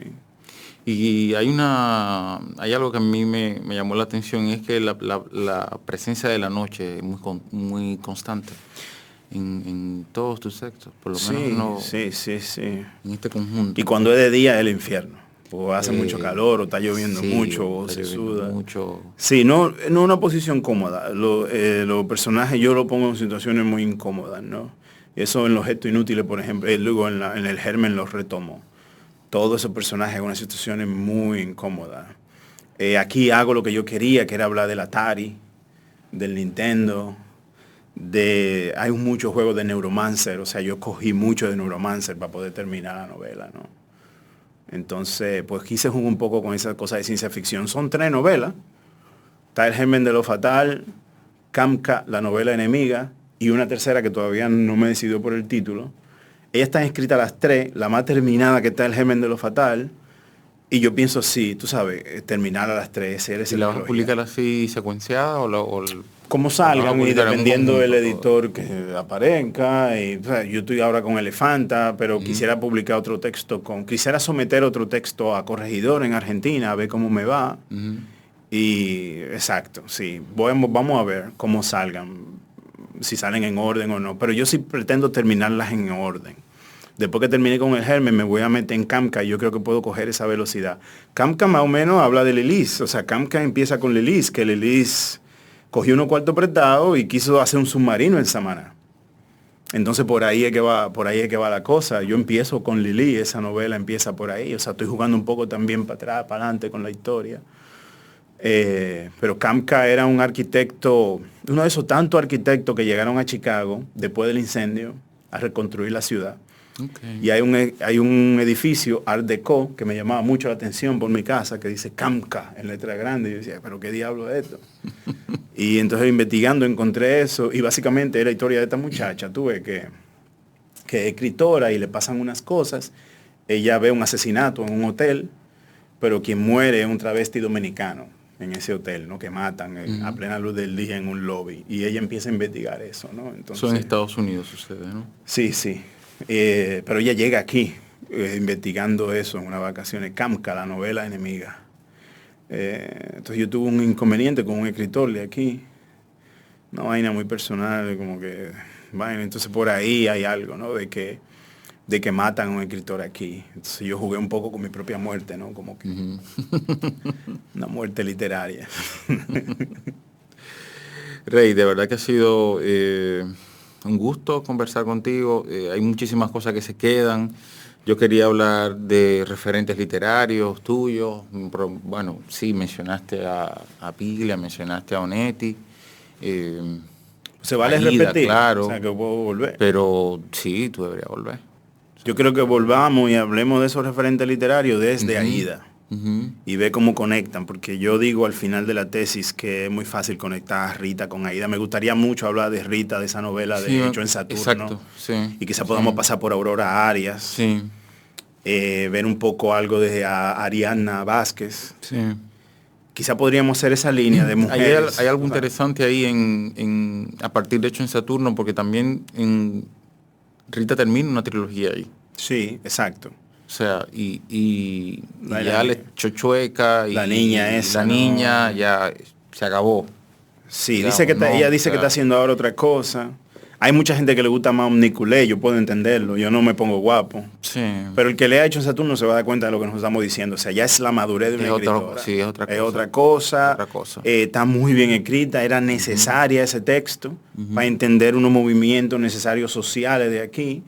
Y hay algo que a mí me llamó la atención, y es que la presencia de la noche es muy constante en todos tus textos, por lo menos sí. En este conjunto. Y cuando es de día es el infierno, o hace mucho calor, o está lloviendo mucho, o se suda. Mucho. Sí, no es una posición cómoda. Los personajes yo lo pongo en situaciones muy incómodas, ¿no? Eso en los gestos inútiles, por ejemplo, luego en el Germen los retomo. Todos esos personajes en una situación muy incómoda. Aquí hago lo que yo quería, que era hablar del Atari, del Nintendo, hay muchos juegos de Neuromancer, o sea, yo cogí mucho de Neuromancer para poder terminar la novela, ¿no? Entonces, pues quise jugar un poco con esas cosas de ciencia ficción. Son 3 novelas. Está El Germen de lo Fatal, Kamka, la novela enemiga, y una tercera que todavía no me decidió por el título. Ellas están escritas las 3, la más terminada que está El germen de lo fatal. Y yo pienso, sí, tú sabes, terminar a las 3. ¿Y la vas a publicar así secuenciada como salgan y dependiendo del editor todo que aparezca. Y, o sea, yo estoy ahora con Elefanta, pero quisiera publicar otro texto, quisiera someter otro texto a corregidor en Argentina, a ver cómo me va. Y exacto, sí, vamos a ver cómo salgan, si salen en orden o no, pero yo sí pretendo terminarlas en orden. Después que termine con El germen, me voy a meter en Kafka y yo creo que puedo coger esa velocidad. Kafka más o menos habla de Lilis, o sea, Kafka empieza con Lilis, que Lilis cogió unos cuartos prestados y quiso hacer un submarino en Samaná. Entonces por ahí es que va la cosa. Yo empiezo con Lili, esa novela empieza por ahí, o sea, estoy jugando un poco también para atrás, para adelante con la historia. Pero Kafka era un arquitecto, uno de esos tantos arquitectos que llegaron a Chicago después del incendio a reconstruir la ciudad. Okay. Y hay un edificio Art Deco que me llamaba mucho la atención por mi casa, que dice Kafka en letra grande. Y yo decía, pero ¿qué diablo es esto? Y entonces investigando encontré eso, y básicamente es la historia de esta muchacha, tuve que es escritora y le pasan unas cosas. Ella ve un asesinato en un hotel, pero quien muere es un travesti dominicano en ese hotel, ¿no? Que matan a plena luz del día en un lobby. Y ella empieza a investigar eso, ¿no? Entonces, eso en Estados Unidos sucede, ¿no? Sí, sí. Pero ella llega aquí investigando eso en unas vacaciones. Kafka, la novela enemiga. Entonces yo tuve un inconveniente con un escritor de aquí. Una vaina muy personal, como que... Bueno, entonces por ahí hay algo, ¿no? De que matan a un escritor aquí. Entonces yo jugué un poco con mi propia muerte, ¿no? Como que... una muerte literaria. Rey, de verdad que ha sido un gusto conversar contigo. Hay muchísimas cosas que se quedan. Yo quería hablar de referentes literarios tuyos. Bueno, sí, mencionaste a Piglia, mencionaste a Onetti. Se vale Aida, repetir, claro, o sea, que puedo volver. Pero sí, tú deberías volver. Yo creo que volvamos y hablemos de esos referentes literarios desde Aida. Y ve cómo conectan, porque yo digo al final de la tesis que es muy fácil conectar a Rita con Aida. Me gustaría mucho hablar de Rita, de esa novela de Hecho en Saturno. Exacto, sí, y quizá podamos pasar por Aurora Arias. Sí. Ver un poco algo de Ariadna Vázquez. Sí. Quizá podríamos hacer esa línea de mujeres. Hay algo interesante ahí a partir de Hecho en Saturno, porque también Rita termina una trilogía ahí. Sí, exacto. O sea, y ya le echó chueca. La niña esa. La niña ya se acabó. Sí, digamos, ella dice que está haciendo ahora otra cosa. Hay mucha gente que le gusta más Omniculé, yo puedo entenderlo, yo no me pongo guapo. Sí. Pero el que le ha hecho en Saturno se va a dar cuenta de lo que nos estamos diciendo. O sea, ya es la madurez de una escritora. Sí, es otra cosa. Es otra cosa. Otra cosa. Está muy bien escrita, era necesaria ese texto para entender unos movimientos necesarios sociales de aquí.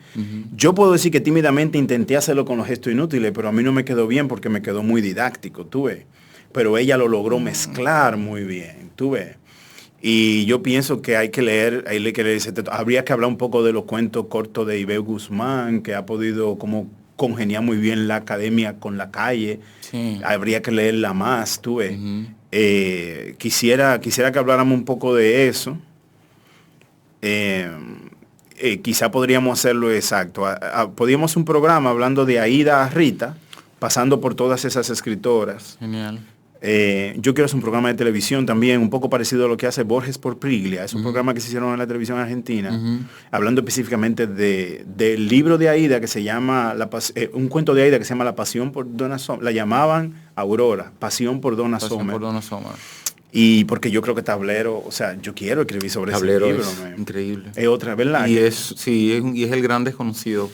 Yo puedo decir que tímidamente intenté hacerlo con los gestos inútiles, pero a mí no me quedó bien porque me quedó muy didáctico, tú ves. Pero ella lo logró mezclar muy bien, tú ves. Y yo pienso que hay que leer habría que hablar un poco de los cuentos cortos de Ibel Guzmán, que ha podido como congeniar muy bien la academia con la calle. Sí. Habría que leerla más, tú ves. Quisiera que habláramos un poco de eso. Quizá podríamos hacerlo exacto. Podríamos hacer un programa hablando de Aida a Rita, pasando por todas esas escritoras. Genial. Yo quiero hacer un programa de televisión también, un poco parecido a lo que hace Borges por Piglia. Es un programa que se hicieron en la televisión argentina, hablando específicamente del libro de Aida que se llama, un cuento de Aida que se llama La Pasión por Donna Summer. La llamaban Aurora, Pasión por Donna Summer. Y porque yo creo que Tablero, o sea, yo quiero escribir sobre Tablero ese libro. Es increíble. Es otra, ¿verdad? Y es el gran desconocido.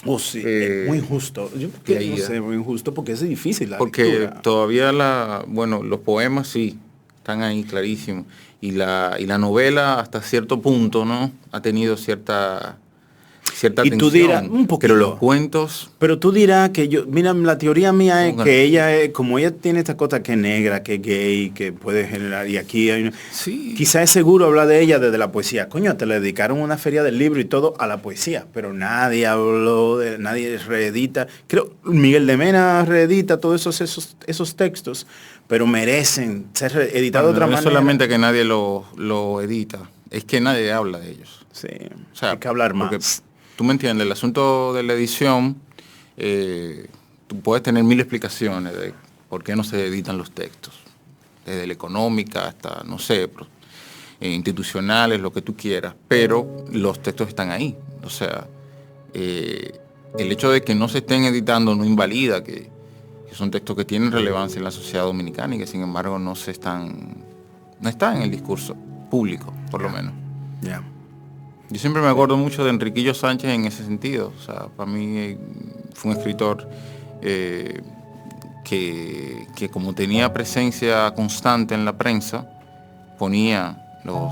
Oh, sí, es muy injusto. Yo no sé, muy injusto porque es difícil la lectura. Todavía los poemas sí, están ahí clarísimos. Y la novela hasta cierto punto, ¿no? Ha tenido cierta atención. Tú dirás, un poquito. Pero los cuentos... Pero tú dirás que mira, la teoría mía es que ella es, como ella tiene esta cosa que es negra, que es gay, que puede generar, y aquí hay quizá es seguro hablar de ella desde la poesía. Coño, te le dedicaron una feria del libro y todo a la poesía, pero nadie habló nadie reedita. Creo, Miguel de Mena reedita todos esos textos, pero merecen ser editados de otra manera. No es solamente que nadie lo edita, es que nadie habla de ellos. Sí, o sea, hay que hablar más. tú me entiendes, el asunto de la edición, tú puedes tener 1000 explicaciones de por qué no se editan los textos, desde la económica hasta, no sé, institucionales, lo que tú quieras, pero los textos están ahí. O sea, el hecho de que no se estén editando no invalida que son textos que tienen relevancia en la sociedad dominicana y que sin embargo no están en el discurso público, por lo menos. Yeah. Yo siempre me acuerdo mucho de Enriquillo Sánchez en ese sentido. O sea, para mí fue un escritor que como tenía presencia constante en la prensa, ponía los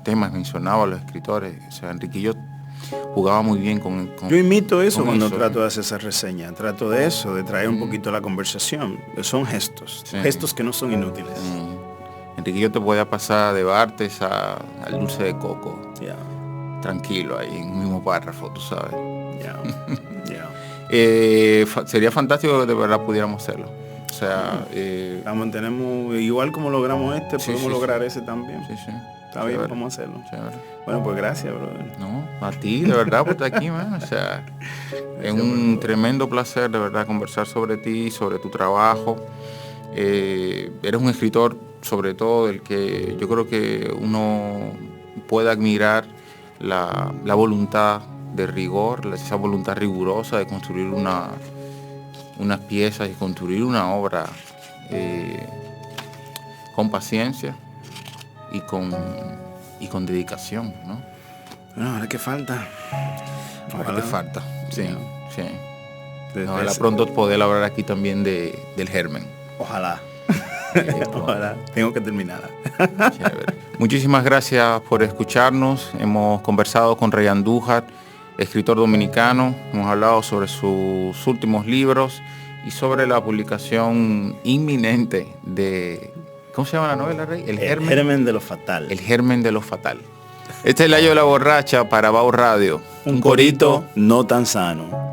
temas, mencionaba a los escritores. O sea, Enriquillo jugaba muy bien con yo imito eso cuando eso, trato de hacer esa reseña. Trato de eso, de traer un poquito la conversación. Son gestos, gestos que no son inútiles. Enriquillo te podía pasar de Bartes al dulce de coco. Yeah. Tranquilo, ahí en un mismo párrafo, tú sabes. Yeah. Sería fantástico que de verdad pudiéramos hacerlo. O sea, la mantenemos igual como logramos podemos lograr ese también. Sí. Está bien, vamos a hacerlo. Chévere. Bueno, pues gracias, brother. No, a ti, de verdad, por estar aquí, man. O sea, es un tremendo placer, de verdad, conversar sobre ti, sobre tu trabajo. Eres un escritor, sobre todo, del que yo creo que uno puede admirar la voluntad de rigor, esa voluntad rigurosa de construir unas piezas y construir una obra con paciencia y con dedicación, ¿no? Bueno, ahora que falta. Ahora que falta, sí. Ojalá pronto poder hablar aquí también del germen. Ojalá. Ojalá. Tengo que terminarla. Muchísimas gracias por escucharnos. Hemos conversado con Rey Andújar, escritor dominicano. Hemos hablado sobre sus últimos libros y sobre la publicación inminente de... ¿Cómo se llama la novela, Rey? El germen de lo fatal. El germen de lo fatal. Este es el Layo de la Borracha para Bau Radio. Un corito no tan sano.